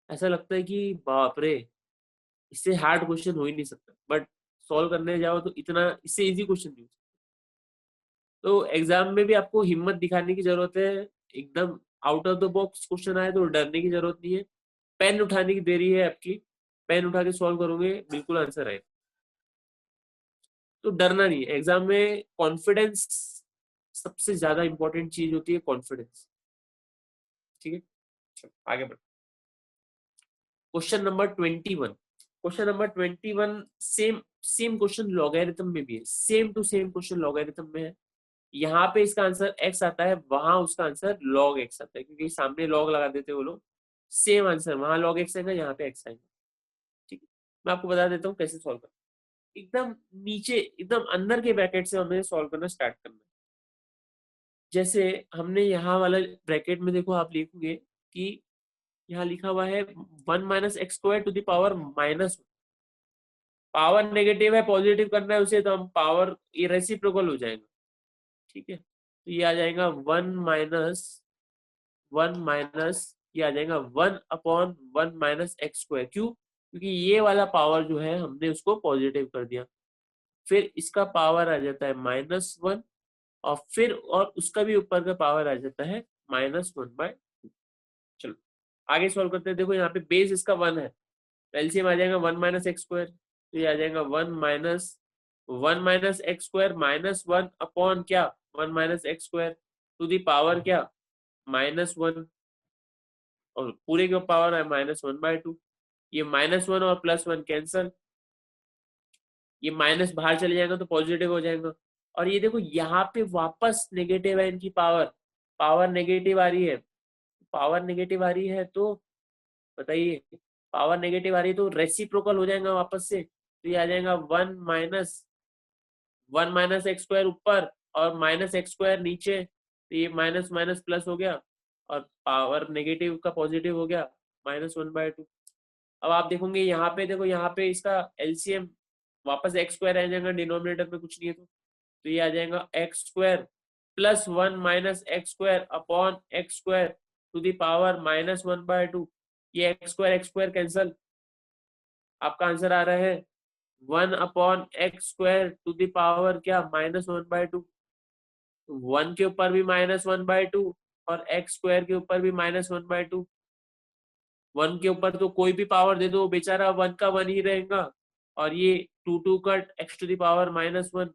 ऐसा लगता है कि बाप रे इससे हार्ड क्वेश्चन हो ही नहीं सकता, बट सॉल्व करने जाओ तो इतना इससे इजी क्वेश्चन नहीं हो सकता। तो एग्जाम में भी आपको हिम्मत दिखाने की जरूरत है, एकदम out of the box question आए तो डरने की जरूरत नहीं है, पेन उठाने की देरी है आपकी, पेन उठा के सॉल्व करोगे बिल्कुल आंसर आएगा। तो डरना नहीं है एग्जाम में, कॉन्फिडेंस सबसे ज्यादा इंपॉर्टेंट चीज होती है, कॉन्फिडेंस। ठीक है चलो आगे बढ़ो। Question number 21, question number 21 same same question logarithm में भी है, same to same question logarithm में है। यहाँ पे इसका आंसर x आता है, वहां उसका आंसर log x आता है, क्योंकि सामने log लगा देते हैं वो लोग। सेम आंसर वहां log x आएगा, यहाँ पे x आएगा। ठीक है मैं आपको बता देता हूँ कैसे सॉल्व करना। एकदम नीचे एकदम अंदर के ब्रैकेट से हमें सॉल्व करना स्टार्ट करना है। जैसे हमने यहाँ वाला ब्रैकेट में देखो आप लिखोगे कि यहाँ लिखा हुआ है 1 - x² to the power -1। Power negative है पॉजिटिव करना है उसे तो हम पावर ये रेसिप्रोकल हो जाएगा। ठीक है तो ये आ जाएगा 1 ये आ जाएगा 1/1 - x²। क्यों, क्योंकि ये वाला पावर जो है हमने उसको पॉजिटिव कर दिया, फिर इसका पावर आ जाता है -1 और फिर और उसका भी ऊपर का पावर आ जाता है -1/2। चलो आगे सॉल्व करते हैं। देखो यहाँ पे बेस इसका 1 है, एलसीएम आ जाएगा 1 - x², तो ये आ जाएगा 1 - x² -1 क्या 1 - x² टू दी पावर क्या -1 और पूरे का पावर है -1/2। ये -1 और +1 कैंसल, ये माइनस बाहर चले जाएगा तो पॉजिटिव हो जाएगा। और ये देखो यहाँ पे वापस नेगेटिव है इनकी पावर, पावर नेगेटिव आ रही है, पावर नेगेटिव आ रही है तो बताइए, पावर नेगेटिव आ रही है तो रेसिप्रोकल हो जाएगा वापस से, तो ये आ जाएगा वन माइनस एक्स स्क्वायर ऊपर और माइनस एक्स स्क्वायर नीचे, तो ये माइनस माइनस प्लस हो गया और पावर नेगेटिव का पॉजिटिव हो गया, -1/2। अब आप देखोगे यहाँ पे, देखो यहाँ पे इसका एलसीएम वापस एक्स स्क्वायर आ जाएगा, डिनोमिनेटर में कुछ नहीं है तो ये आ जाएगा x square plus 1 minus x square upon x square to the power -1/2। ये एक्स स्क्वायर कैंसल, आपका आंसर आ रहा है 1/x² टू द पावर क्या -1/2। 1 के ऊपर भी -1/2 और एक्स स्क्वायर के ऊपर भी -1/2। 1 के ऊपर तो कोई भी पावर दे दो बेचारा 1 का 1 ही रहेगा, और ये 2 cut x to the power -1।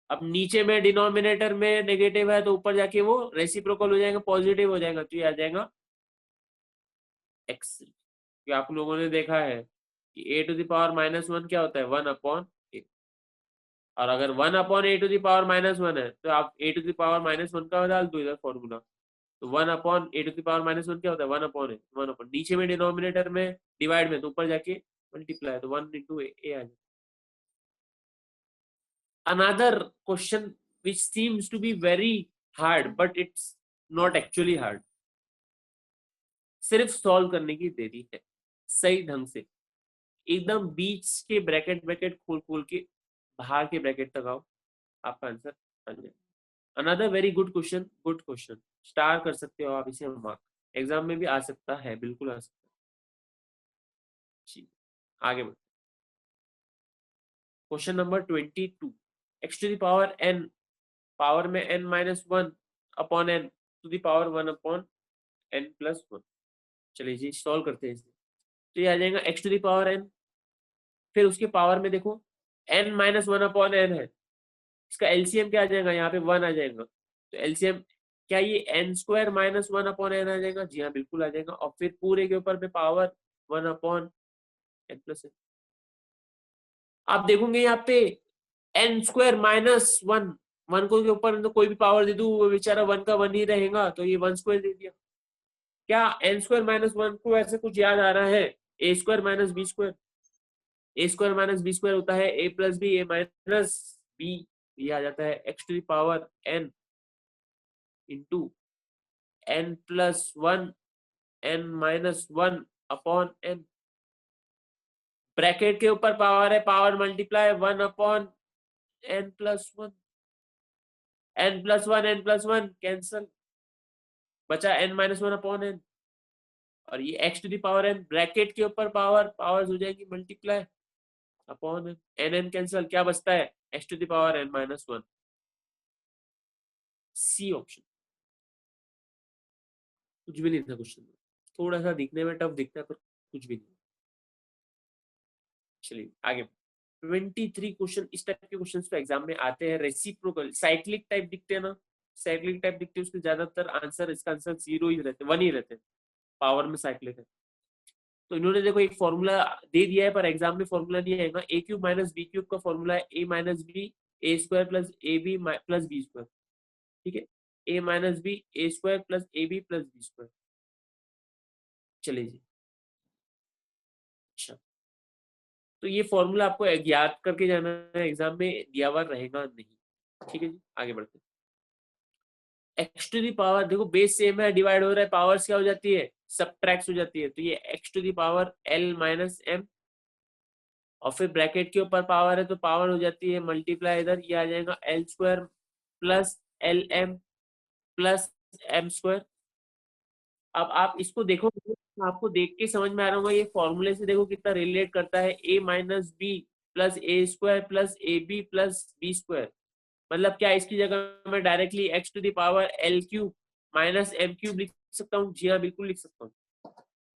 अब नीचे में डिनोमिनेटर में नेगेटिव है तो ऊपर जाके वो रेसिप्रोकल हो जाएगा, पॉजिटिव हो जाएगा, तो ये आ जाएगा x। आप लोगों ने देखा है कि a टू द पावर -1 क्या होता है 1/a, और अगर 1/a टू द पावर -1 है तो आप a टू द पावर -1 का डाल दो इधर फॉर्मूला, तो 1/a टू द पावर -1 क्या होता है 1/a, 1 नीचे में डिनोमिनेटर में डिवाइड में, तो ऊपर जाके मल्टीप्लाई, तो 1 into a आ जाए। Another question which seems to be very hard but it's not actually hard, सिर्फ सॉल्व करने की देरी है सही ढंग से, एकदम बीच के ब्रैकेट ब्रैकेट खोल खोल के बाहर के ब्रैकेट तक आओ, आपका आंसर आ जाए। Another very good question, star कर सकते हो आप इसे मार्क, एग्जाम में भी आ सकता है, बिल्कुल आ सकता है। जी आगे बढ़ते, question number 22, x to the power n, power में n-1 upon n to the power 1/n+1। चलिए जी सॉल्व करते हैं इसे, तो ये आ जाएगा x to the power n, फिर उसके पावर में देखो n-1/n है, इसका एलसीएम क्या आ जाएगा, यहाँ पे 1 आ जाएगा, तो एलसीएम क्या ये n² -1/n आ जाएगा, जी हाँ बिल्कुल आ जाएगा, और फिर पूरे के ऊपर में पावर 1/n+n। आप देखोगे यहाँ पे n² -1, 1 को के ऊपर तो कोई भी पावर दे दूं वो बेचारा 1 का 1 ही रहेगा, तो ये 1² दे दिया। क्या n² -1 को ऐसे कुछ याद आ रहा है, a² - b², a² - b² होता है a + b, a - b, ये आ जाता है x to the power n into n+1 n-1 upon n, bracket के ऊपर पावर है, power multiply 1/n+1, n+1 cancel, बचा n-1/n, और ये x to the power n, bracket के ऊपर पावर, पावर्स हो जाएगी मल्टीप्लाई अपॉन n कैंसल, क्या बचता है x to the power n-1। C option, कुछ भी नहीं था क्वेश्चन में, थोड़ा सा दिखने में टफ दिखता है पर कुछ भी नहीं। चलिए आगे, 23 क्वेश्चन इस टाइप के क्वेश्चन तो एग्जाम में आते हैं, रेसिप्रोकल साइक्लिक टाइप दिखते हैं ना, साइक्लिक टाइप दिखते हैं उसके ज्यादातर आंसर, इसका आंसर 0 ही रहते, 1 ही रहते हैं, पावर में साइक्लिक है। तो इन्होंने देखो एक फॉर्मूला दे दिया है पर एग्जाम में फॉर्मूला नहीं आएगा, a³ - b³ का फॉर्मूला है a - b a² + ab + b², ठीक है, a - b a² + ab + b²। चलिए जी, अच्छा तो ये फॉर्मूला आपको याद करके जाना है, एग्जाम में दिया हुआ रहेगा नहीं, ठीक है जी आगे बढ़ते हैं। एक्स टू दी पावर, देखो बेस सेम है, डिवाइड हो रहा है, पावर्स क्या हो जाती है सबट्रैक्ट हो जाती है, तो ये x to the power l - m, और फिर ब्रैकेट के ऊपर पावर है तो पावर हो जाती है मल्टीप्लाई, इधर ये आ जाएगा l² + lm + m²। अब आप इसको देखो, आपको देख के समझ में आ रहा होगा ये फॉर्मूले से देखो कितना रिलेट करता है, a - b + a² + ab + b², मतलब क्या इसकी जगह मैं directly x to the power l³ - m³ लिख सकता हूँ, जी हाँ बिल्कुल लिख सकता हूँ।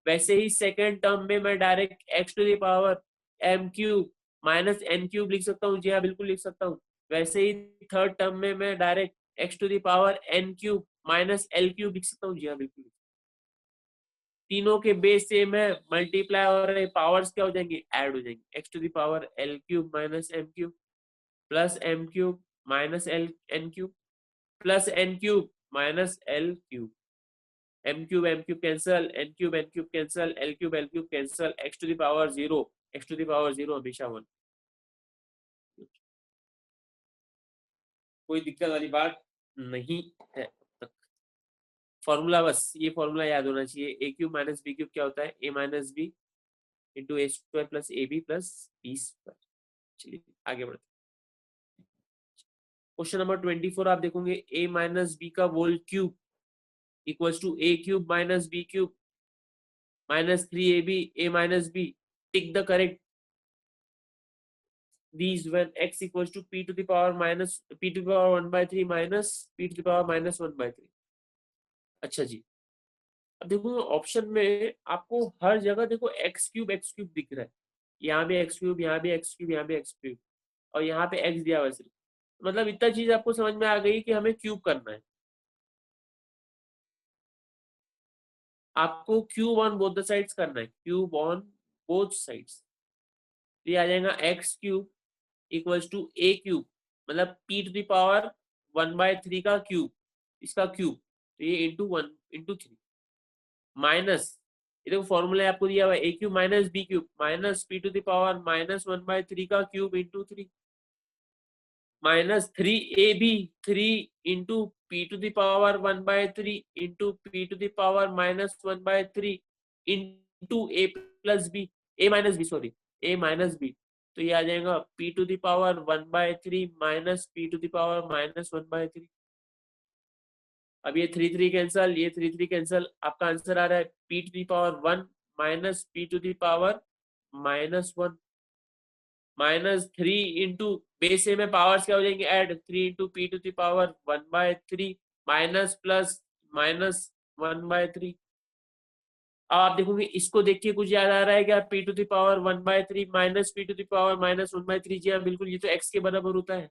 वैसे ही सेकेंड टर्म में मैं direct x to the power m³ - n³ लिख सकता हूँ, जी हाँ बिल्कुल लिख सकता हूँ। वैसे ही थर्ड टर्म में मैं direct x to the power n³ - l³ लिख सकता हूँ, जी हाँ बिल्कुल। तीनों के बेस सेम है, मल्टीप्लाई हो रहे, पावर्स क्या हो जाएंगे, ऐड हो जाएंगे। x to the power l cube minus m cube plus m cube minus l n cube plus n cube minus l cube. m cube cancel, n cube cancel, l cube cancel, x to the power 0, x to the power 0 हमेशा 1। कोई दिक्कत वाली बात नहीं है तक। फॉर्मूला बस ये फॉर्मूला याद होना चाहिए, a cube minus b cube क्या होता है, a minus b into a square plus a b plus b square. चलिए आगे बढ़ते। क्वेश्चन नंबर 24 आप देखोगे, ए माइनस बी का whole cube equals to a cube minus b cube minus 3ab a minus b. Tick the correct these when x equals to p to the power minus p to the power 1 by 3 minus p to the power minus 1 by 3। अच्छा जी, अब देखो ऑप्शन में आपको हर जगह देखो एक्स क्यूब दिख रहा है, यहाँ भी एक्स क्यूब, यहाँ भी एक्स क्यूब, यहाँ भी एक्स क्यूब, और यहाँ पे एक्स दिया हुआ है सिर्फ। मतलब इतना चीज आपको समझ में आ गई कि हमें क्यूब करना है। आपको cube on both the sides करना है, क्यूब ऑन बोथ साइड्स। ये आ जाएगा x cube equals to a cube, मतलब पी टू द पावर 1/3 का क्यूब, इसका क्यूब, तो ये इंटू 1/3 माइनस, ये देखो फॉर्मूला आपको दिया हुआ है, a cube minus b cube minus p to the power minus 1/3 का cube into 3 minus 3ab 3 into p to the power 1/3 into p to the power minus 1/3 into a plus b, a minus b sorry, a minus b, तो ये आ जाएगा p to the power 1/3 minus p to the power minus 1/3। अब ये 3 कैंसल, ये 3 कैंसल, आपका आंसर आ रहा है p to the power 1 minus p to the power minus 1 minus 3 into base में पावर्स क्या हो जाएंगे add, 3 into p to the power 1/3 minus plus minus 1/3। अब आप देखोगे इसको देख के कुछ याद आ रहा है क्या, p to the power 1/3 minus p to the power minus 1/3। जी हाँ बिल्कुल, ये तो x के बराबर होता है,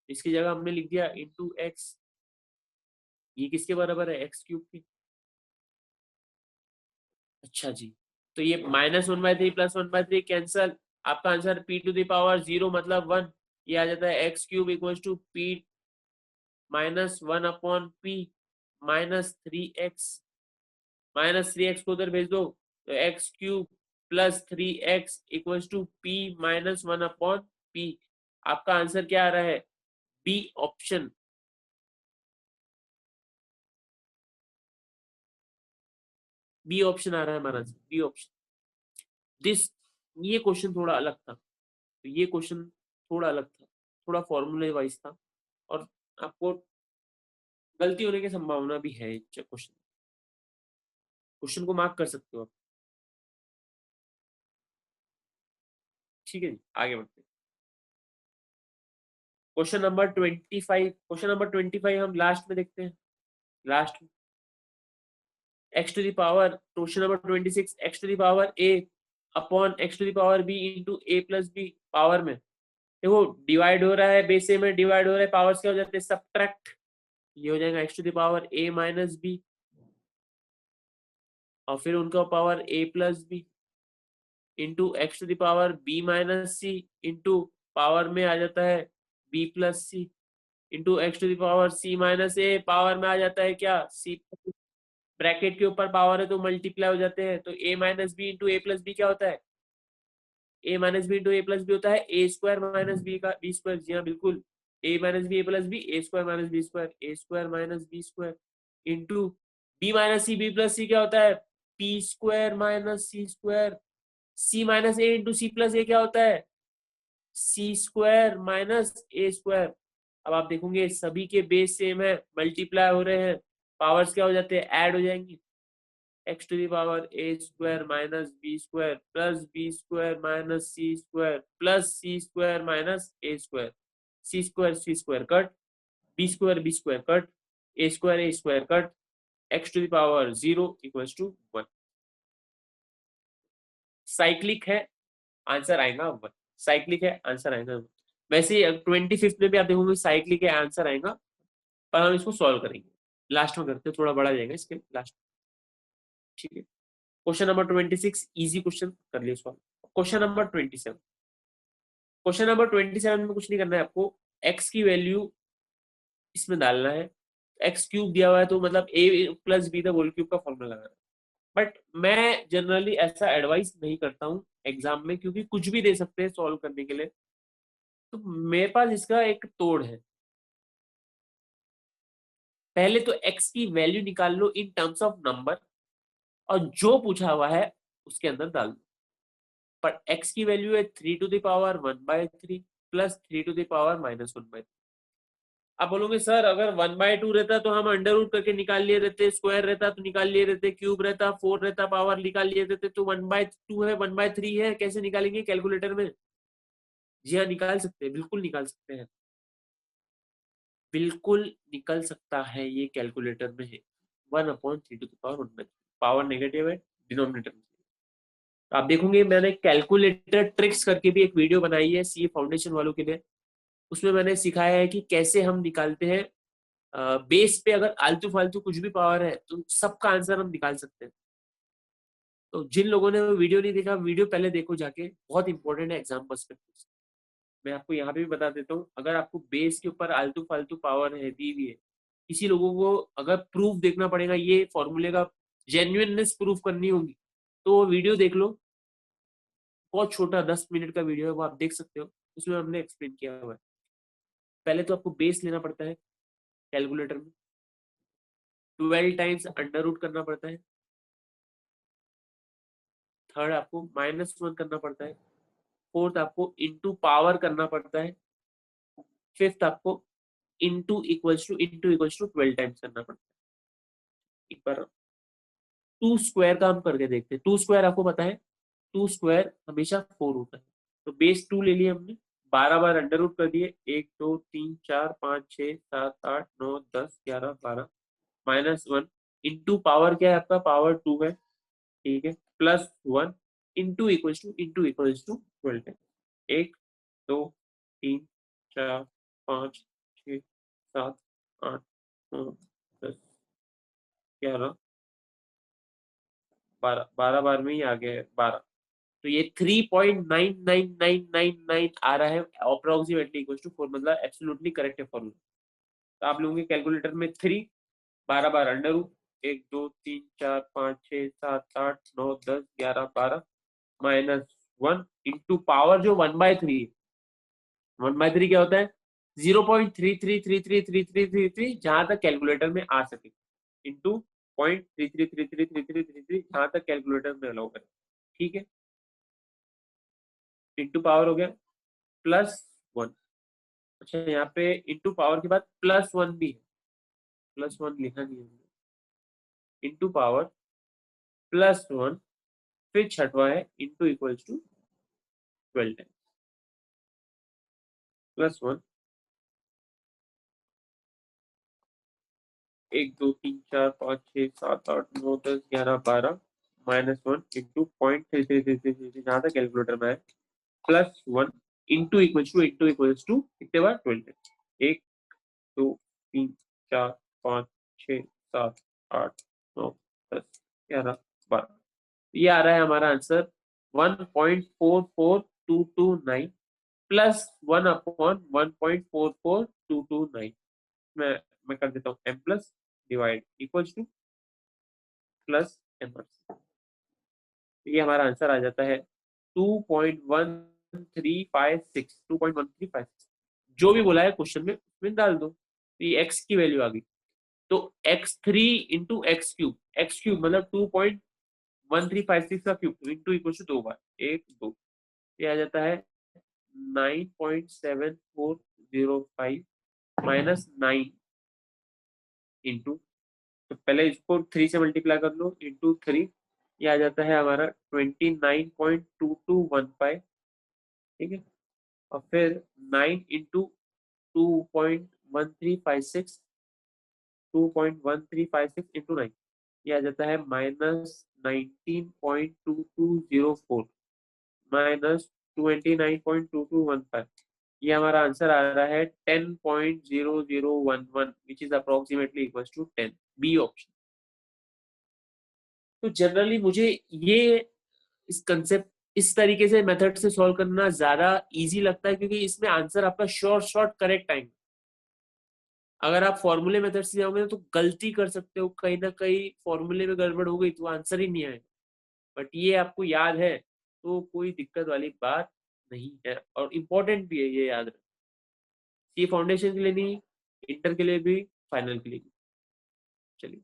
इसकी जगह हमने लिख दिया इंटू एक्स। ये किसके बराबर है, एक्स क्यूब के। अच्छा जी, तो ये माइनस 1/3 प्लस 1/3 कैंसल, आपका answer p to the power 0 मतलब 1, ये आ जाता है x cube equal to p minus 1 upon p minus 3x, minus 3x को उधर भेज दो, तो x cube plus 3x equals to p minus 1 upon p। आपका आंसर क्या आ रहा है, बी ऑप्शन। बी ऑप्शन आ रहा है हमारा आंसर, बी ऑप्शन। दिस, ये क्वेश्चन थोड़ा अलग था, तो ये क्वेश्चन थोड़ा अलग था, थोड़ा फॉर्मूले वाइज था, और आपको गलती होने की संभावना भी है क्वेश्चन, क्वेश्चन को मार्क कर सकते हो आप। ठीक है जी, आगे बढ़ते हैं। क्वेश्चन नंबर 25, क्वेश्चन नंबर 25 हम लास्ट में देखते हैं, लास्ट में। x to the power, question number 26, x to the power a upon x to the power b into a plus b power में। देखो डिवाइड हो रहा है, बेस में डिवाइड हो रहा है, पावर्स क्या हो जाते हैं, सब्ट्रैक्ट, ये हो जाएगा x to the power a minus b और फिर उनका power a plus b into x to the power b minus c into power में आ जाता है b plus c into x to the power c minus a power में आ जाता है क्या, c, ब्रैकेट के ऊपर पावर है तो मल्टीप्लाई हो जाते हैं, तो a minus b into a plus b क्या होता है, a minus b into a plus b होता है a स्क्वायर माइनस बी का बी स्क्वायर। जी हाँ बिल्कुल, a minus b a plus b a square minus b square, a square minus b square into b minus c b plus c क्या होता है, p square minus c square, c minus a into c plus ए क्या होता है, सी स्क्वायर माइनस ए स्क्वायर। अब आप देखोगे सभी के बेस सेम है, मल्टीप्लाई हो रहे हैं, पावर्स क्या हो जाते हैं, ऐड हो जाएंगी, x to the power a square minus b square plus b square minus c square plus c square minus a square, c square cut, b square cut, a square cut, x to the power 0 equals to 1। Cyclic है, आंसर आएगा 1, साइक्लिक है, आंसर आएगा 1। वैसे 25 में भी आप देखोगे साइक्लिक है, आंसर आएगा, पर हम इसको सॉल्व करेंगे, लास्ट में करते हैं, थोड़ा बड़ा जाएगा इसके लास्ट। ठीक है। क्वेश्चन नंबर 26 इजी क्वेश्चन कर लिए solve. Question number 27, question number 27 में कुछ नहीं करना है आपको, x की वैल्यू इसमें डालना है, एक्स क्यूब दिया हुआ है तो मतलब a plus b the whole cube का फॉर्मूला लगाना है। बट मैं जनरली ऐसा एडवाइस नहीं करता हूँ एग्जाम में, क्योंकि कुछ भी दे सकते हैं सॉल्व करने के लिए। तो मेरे पास इसका एक तोड़ है, पहले तो x की वैल्यू निकाल लो इन टर्म्स ऑफ नंबर, और जो पूछा हुआ है उसके अंदर डाल दो। पर x की वैल्यू है 3⁻1/3 प्लस 3⁻⁻1/3। आप बोलोगे सर अगर 1/2 रहता तो हम अंडर रूट करके निकाल लिए रहते, स्क्वायर रहता तो निकाल लिए रहते, क्यूब रहता 4 रहता पावर निकाल लिए रहते, तो 1/2 है 1/3 है, कैसे निकालेंगे कैलकुलेटर में? जी हाँ निकाल सकते हैं, बिल्कुल निकाल सकते हैं, बिल्कुल निकल सकता है, ये कैलकुलेटर में है 1/3 पावर नेगेटिव है डिनोमिनेटर में। आप देखोगे मैंने कैलकुलेटर ट्रिक्स करके भी एक वीडियो बनाई है सीए फाउंडेशन वालों के लिए, उसमें मैंने सिखाया है कि कैसे हम निकालते हैं बेस पे, अगर आलतू फालतू कुछ भी पावर है तो सबका आंसर हम निकाल सकते हैं। तो जिन लोगों ने वो वीडियो नहीं देखा, वीडियो पहले देखो जाके, बहुत इंपॉर्टेंट है एग्जाम पर्सपेक्टिव से। मैं आपको यहाँ पे भी बता देता हूँ, अगर आपको बेस के ऊपर आलतू फालतू पावर है दी हुई है, किसी लोगों को अगर प्रूफ देखना पड़ेगा, ये फॉर्मूले का जेन्युइननेस प्रूफ करनी होगी, तो वो वीडियो देख लो, बहुत छोटा 10 मिनट का वीडियो है, वो आप देख सकते हो, उसमें हमने एक्सप्लेन किया हुआ है। पहले तो आपको बेस लेना पड़ता है कैलकुलेटर में, 12 टाइम्स अंडर रूट करना पड़ता है, थर्ड आपको -1 करना पड़ता है, फोर्थ आपको इंटू पावर करना पड़ता है, फिफ्थ आपको इंटू इक्वल्स टू 12 टाइम्स करना पड़ता है। एक बार 2 स्क्वायर का हम करके देखते हैं। 2 स्क्वायर आपको पता है, 2 स्क्वायर हमेशा 4 होता है, तो बेस 2 ले लिए हमने, 12 बार अंडर रूट कर दिए, 1 2 3 4 5 6 7 8 9 10 11 12 -1 इंटू पावर क्या है आपका, पावर 2 है, ठीक है, +1 इंटू इक्वल्स टू 12 है, 1 2 3 4 5 6 7 8 9 10 11 12, 12 बार में ही आ गया है 12, तो ये 3.99999 आ रहा है अप्रोक्सीमेटली इक्वल टू 4, मतलब एब्सोल्युटली करेक्ट है फॉर्मूला। तो आप लोगों के कैलकुलेटर में 3 12 बार अंडर रूट 1 2 3 4 5 6 7 8 9 10 11 12 -1 इंटू पावर जो 1/3 है, 1/3 क्या होता है, 0.33333333 जहां तक कैलकुलेटर में आ सके, इंटू 0.33333333 जहां तक कैलकुलेटर में अलाउ करे, ठीक है, इंटू पावर हो गया +1। अच्छा यहाँ पे इंटू पावर के बाद +1 भी है, +1 लिखा नहीं है, इंटू पावर +1, फिर छठवा है into equals to 12 time +1 1 2 3 4 5 6 7 8 9 10 11 12 -1 into 0.3333 जहां तक कैलकुलेटर में है, +1 इंटू इक्वल्स टू कितने बार 12 1 2 3 4 5 6 7 8 9 10 11 12, ये आ रहा है हमारा आंसर 1.44229 +1/1.44229। मैं कर देता हूँ m plus divide equals two plus m, ये हमारा आंसर आ जाता है 2.1356 जो भी बोला है क्वेश्चन में डाल दो, तो ये x की वैल्यू आ गई, तो x3 इंटू एक्स क्यूब मतलब 2.1356 का क्यूब इंटू इक्वल टू 2 बार 1 2, ये आ जाता है 9.7405 -9 इंटू, तो पहले इसको 3 से मल्टीप्लाई कर लो इंटू 3, ये आ जाता है हमारा 29.2215, ठीक है, और फिर 9 इंटू 2.1356 2.1356 इंटू 9, ये आ जाता है -19.2204 -29.2215, ये हमारा आंसर आ रहा है 10.0011 which is approximately equal to 10, B option. तो जनरली मुझे ये इस कंसेप्ट इस तरीके से मेथड से सॉल्व करना ज्यादा इजी लगता है, क्योंकि इसमें आंसर आपका शॉर्ट शॉर्ट करेक्ट टाइम। अगर आप फॉर्मूले मेथड से जाओगे तो गलती कर सकते हो, कहीं ना कहीं फॉर्मूले में गड़बड़ हो गई तो आंसर ही नहीं आएगा। बट ये आपको याद है तो कोई दिक्कत वाली बात नहीं है, और इम्पोर्टेंट भी है ये याद रखना। ये फाउंडेशन के लिए नहीं, इंटर के लिए भी, फाइनल के लिए भी। चलिए,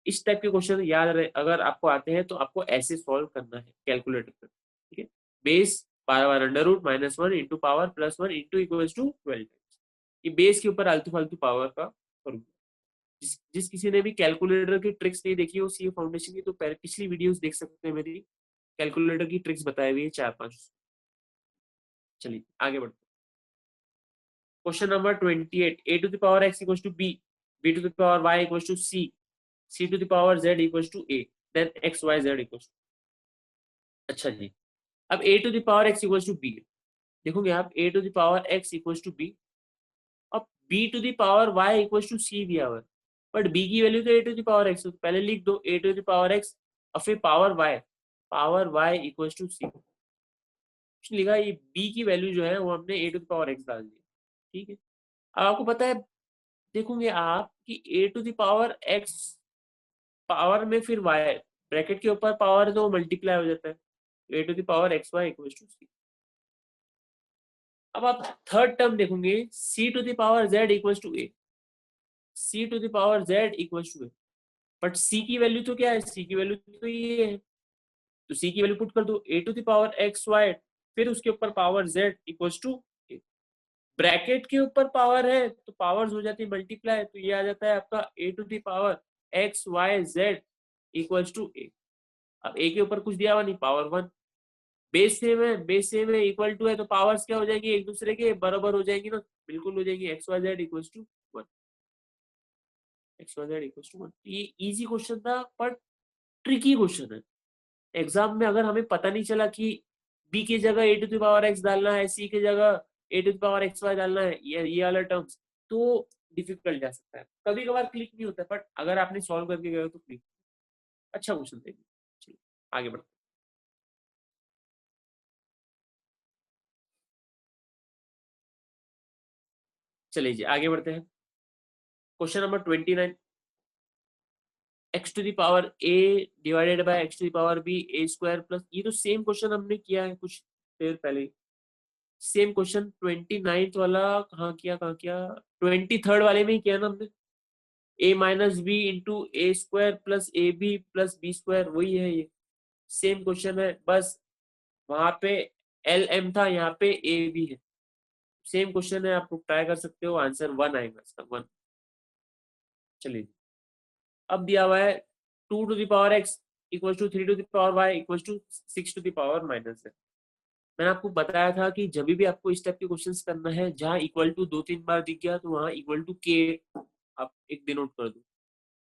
इस टाइप के क्वेश्चन याद रहे अगर आपको आते हैं तो आपको ऐसे सॉल्व करना है कैलकुलेटर पर। ठीक है, बेस बार under root -1 into power +1 into equals to 12 times. ये बेस के ऊपर आलतू फालतू पावर का फॉर्मूला। जिस किसी ने भी कैलकुलेटर की ट्रिक्स नहीं देखी हो सीए फाउंडेशन की, तो पिछली वीडियोस देख सकते हैं मेरी, कैलकुलेटर की ट्रिक्स बताई हुई है 4-5। चलिए आगे बढ़ते हैं। Question number 28, a to the power x equals to b, b to the power y equals to c, c to the power z equals to a, then x y z equals. अच्छा जी, अब a to the power x equals to b, देखोगे आप a to the power x equals to b, अब b to the power y equals to c दिया हुआ है, बट b की वैल्यू तो a to the power x, तो पहले लिख दो a to the power x और फिर power y equals to c। लिखा ये b की वैल्यू जो है वो हमने a to the power x डाल दी। ठीक है, अब आपको पता है, देखोगे आप कि a to the power x power में फिर y, ब्रैकेट के ऊपर पावर है तो वो मल्टीप्लाई हो जाता है, a to the power x y equals to c। अब आप थर्ड टर्म देखोगे c to the power z equals to a, c to the power z equals to a, but c की वैल्यू तो क्या है, c की वैल्यू तो ये है, तो c की वैल्यू पुट कर दो a to the power x y, फिर उसके ऊपर power z equals to a। Bracket के ऊपर पावर है तो पावर्स हो जाती है मल्टीप्लाई, तो ये आ जाता है आपका a to the power x y z equals to a। अब a के ऊपर कुछ दिया हुआ नहीं, पावर 1, बेस सेम है, इक्वल टू है, तो पावर्स क्या हो जाएंगी, एक दूसरे के बराबर हो जाएंगी ना, बिल्कुल हो जाएंगी, x y z equals to 1, x y z equals to 1। ये इजी क्वेश्चन था पर ट्रिकी क्वेश्चन है। एग्जाम में अगर हमें पता नहीं चला कि b की जगह a to the power x डालना है, c की जगह a to the power x y डालना है, ये वाला टर्म्स, तो डिफिकल्ट जा सकता है, कभी कभार क्लिक नहीं होता, बट अगर आपने सॉल्व करके गए हो तो क्लिक। अच्छा क्वेश्चन देखिए, चलिए आगे बढ़ते हैं। चलिए जी आगे बढ़ते हैं। Question number 29, x to the power a divided by x to the power b a square plus, ये तो सेम क्वेश्चन हमने किया है कुछ देर पहले। सेम क्वेश्चन 29th वाला कहाँ किया 23rd वाले में ही किया ना हमने, a minus b into a square plus a b plus b square, वही है ये, सेम क्वेश्चन है, बस वहां पे एल एम था, यहाँ पे ए बी है। सेम क्वेश्चन है, आप ट्राई कर सकते हो, आंसर 1 आएगा इसका, 1। चलिए, अब दिया हुआ है 2 to the power x equal to 3 to the power y equal to 6 to the power minus है। मैंने आपको बताया था कि जब भी आपको इस टाइप के क्वेश्चंस करना है, जहां इक्वल टू 2-3 बार दिख गया तो वहां इक्वल टू के आप एक डिनोट कर दो।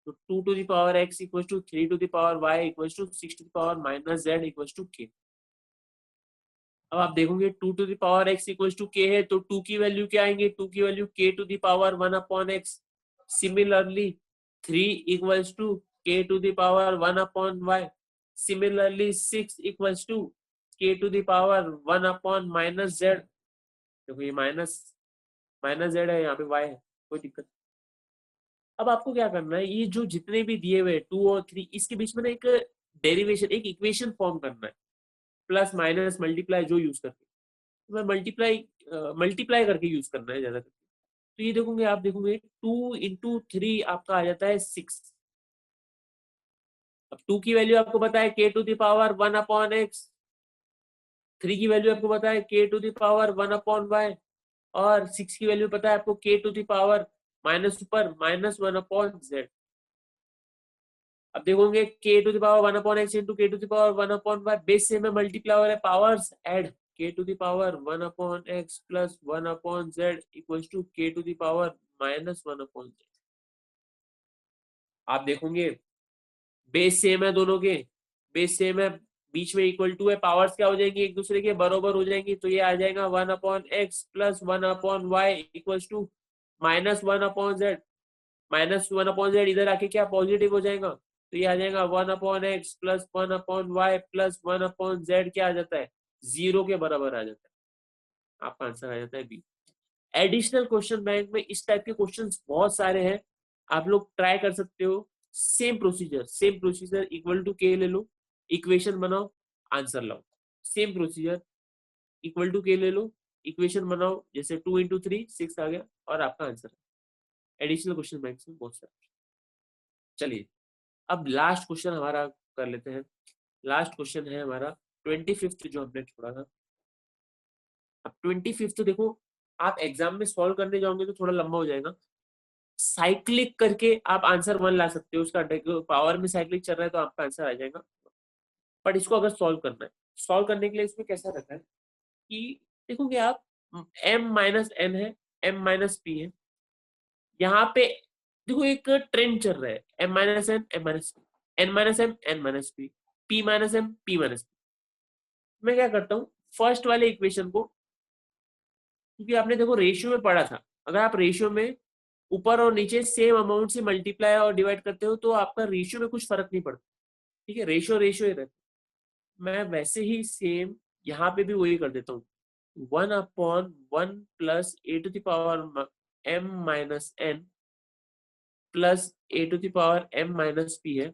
तो 2 to the power x equal to 3 to the power y equal to 6 to the power minus z equal to k. अब आप देखोगे 2 to the power x equal to k है, तो 2 की वैल्यू क्या आएंगे, 2 की value k to the power 1 upon x. Similarly 3 equals to k to the power 1 upon y. Similarly 6 equals to k to the power 1 upon minus z. देखो ये माइनस माइनस जेड है, यहाँ पे वाई है, कोई दिक्कत। अब आपको क्या करना है, ये जो जितने भी दिए हुए 2 और 3, इसके बीच में ना एक डेरिवेशन, एक इक्वेशन फॉर्म करना है, प्लस माइनस मल्टीप्लाई जो यूज करके, तो मैं मल्टीप्लाई करके यूज करना है ज्यादा करके। तो ये देखोगे, आप देखोगे 2 इंटू 3 आपका आ जाता है 6। अब 2 की वैल्यू आपको पता है k to the power 1 upon x, 3 की वैल्यू आपको पता है k to the power 1 upon y, और 6 की वैल्यू पता है आपको के टू द पावर माइनस ऊपर -1 अपॉन जेड। अब देखोगे k to the power 1 upon x into k to the power 1 upon y, base से में मल्टीप्लाई हो रहा है, powers add, k to the power 1 upon x plus 1 upon z equals to k to the power -1 upon z. आप देखोगे बेस सेम है दोनों के, बेस सेम है, बीच में इक्वल टू है, पावर्स क्या हो जाएंगी, एक दूसरे के बराबर हो जाएंगी, तो ये आ जाएगा 1 upon x plus 1 upon y equals to -1 upon z. -1 upon z इधर आके क्या पॉजिटिव हो जाएगा, तो ये आ जाएगा 1/x plus 1/y plus 1/z, क्या आ जाता है 0 के बराबर आ जाता है। आपका आंसर आ जाता है बी। एडिशनल क्वेश्चन बैंक में इस टाइप के क्वेश्चंस बहुत सारे हैं, आप लोग ट्राई कर सकते हो। सेम प्रोसीजर इक्वल टू के ले लो, इक्वेशन बनाओ, आंसर लाओ। सेम प्रोसीजर, इक्वल टू के ले लो, इक्वेशन बनाओ, जैसे 2 × 3 6 आ गया और आपका आंसर है। एडिशनल क्वेश्चन बैंक में बहुत सारे। चलिए अब लास्ट क्वेश्चन हमारा कर लेते हैं। लास्ट क्वेश्चन है हमारा 25th जो हमने छोड़ा था। अब 25th देखो, आप एग्जाम में सॉल्व करने जाओगे तो थोड़ा लंबा हो जाएगा। साइक्लिक करके आप आंसर 1 ला सकते हो, उसका पावर में साइक्लिक चल रहा है तो आपका आंसर आ जाएगा। बट इसको अगर सॉल्व करना है, सॉल्व करने के लिए इसमें कैसा रहता है कि देखोगे आप m-n है, m-p है, यहाँ पे देखो एक ट्रेंड चल रहा है m-n m-p, n-m n-p, p-m p-p। मैं क्या करता हूँ, फर्स्ट वाले इक्वेशन को, क्योंकि आपने देखो रेशियो में पढ़ा था, अगर आप रेशियो में ऊपर और नीचे सेम अमाउंट से मल्टीप्लाई और डिवाइड करते हो तो आपका रेशियो में कुछ फर्क नहीं पड़ता, ठीक है, रेशियो ही रहता। मैं वैसे ही सेम यहाँ पे भी वही कर देता हूँ, 1/1 प्लस a⁻m-n प्लस a⁻m-p है,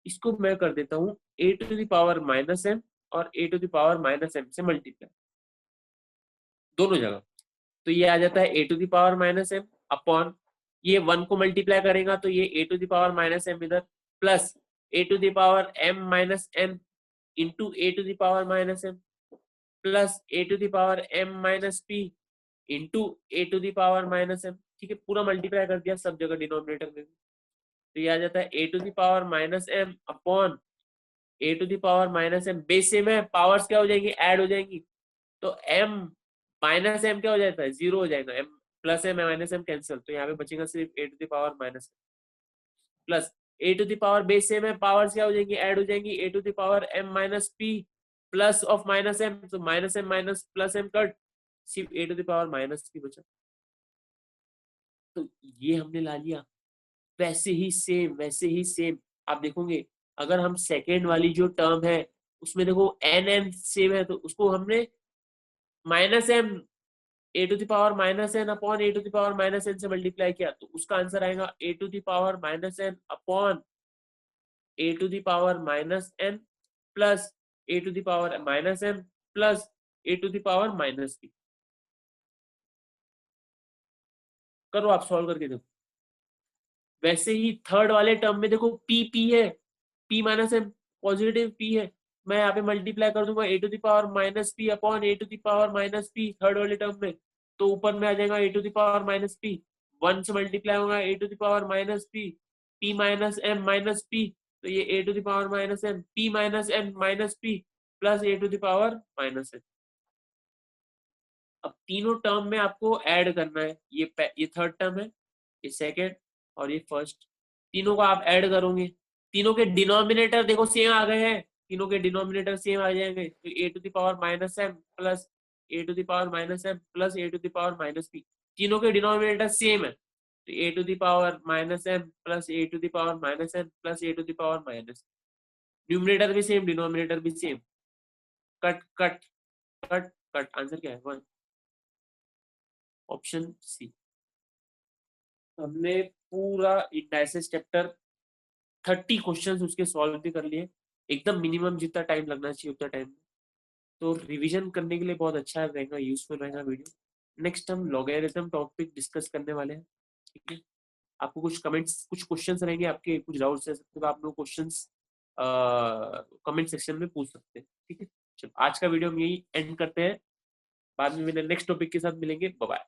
इसको मैं कर देता हूँ a⁻m और a⁻m से मल्टीप्लाई दोनों जगह। तो ये आ जाता है a⁻m अपॉन, ये 1 को मल्टीप्लाई करेगा तो ये a⁻m इधर plus a⁻m-n into a⁻m plus a⁻m-p into a⁻m, ठीक है, पूरा मल्टीप्लाई कर दिया सब जगह डिनोमिनेटर में। तो ये आ जाता है a⁻m upon a⁻m, base same है, पावर्स क्या हो जाएंगी, ऐड हो जाएंगी, तो m-m क्या हो जाता है 0 हो जाएगा, m प्लस m कैंसिल, तो यहाँ पे बचेगा सिर्फ a⁻m plus a⁻, base same है, पावर्स क्या हो जाएंगी, ऐड हो जाएंगी, a⁻m-p प्लस ऑफ -m, तो -m minus plus m cut, सिर्फ a⁻p बचा। तो ये हमने ला लिया। वैसे ही सेम आप देखोगे, अगर हम सेकेंड वाली जो टर्म है उसमें देखो n सेम है, तो उसको हमने -m a⁻n अपॉन a⁻n से मल्टीप्लाई किया, तो उसका आंसर आएगा a⁻n upon a⁻n plus a⁻m plus a⁻p। करो आप सॉल्व करके देखो। वैसे ही थर्ड वाले टर्म में देखो p है, p-m पॉजिटिव p है, मैं यहाँ पे मल्टीप्लाई कर दूंगा a⁻p अपॉन a⁻p थर्ड वाले टर्म में, तो ऊपर में आ जाएगा a⁻p, 1 से मल्टीप्लाई होगा a⁻p, p-m p, तो ये a⁻m p-m प्लस a⁻n। अब तीनों टर्म में आपको ऐड करना है, ये थर्ड टर्म है, ये सेकेंड और ये फर्स्ट, तीनों को आप ऐड करोगे, तीनों के डिनोमिनेटर देखो सेम आ गए हैं, तीनों के डिनोमिनेटर सेम आ जाएंगे, तो a⁻m plus a⁻m plus a⁻p, तीनों के डिनोमिनेटर सेम है, तो a⁻m plus a⁻n plus a⁻, numerator भी सेम, डिनोमिनेटर भी same, cut cut cut cut, answer क्या है 1, ऑप्शन सी। हमने पूरा इंडाइसिस चैप्टर 30 क्वेश्चंस उसके सॉल्व भी कर लिए, एकदम मिनिमम जितना टाइम लगना चाहिए उतना टाइम। तो रिवीजन करने के लिए बहुत अच्छा रहेगा, यूजफुल रहेगा वीडियो। नेक्स्ट हम लॉगरिथम टॉपिक डिस्कस करने वाले हैं, ठीक है। आपको कुछ कमेंट्स, कुछ क्वेश्चंस रहेंगे आपके, कुछ डाउट्स रह सकते, तो आप लोग क्वेश्चंस कमेंट सेक्शन में पूछ सकते हैं, ठीक है। चलो आज का वीडियो हम यही एंड करते हैं, बाद में नेक्स्ट टॉपिक के साथ मिलेंगे, बाय बाय।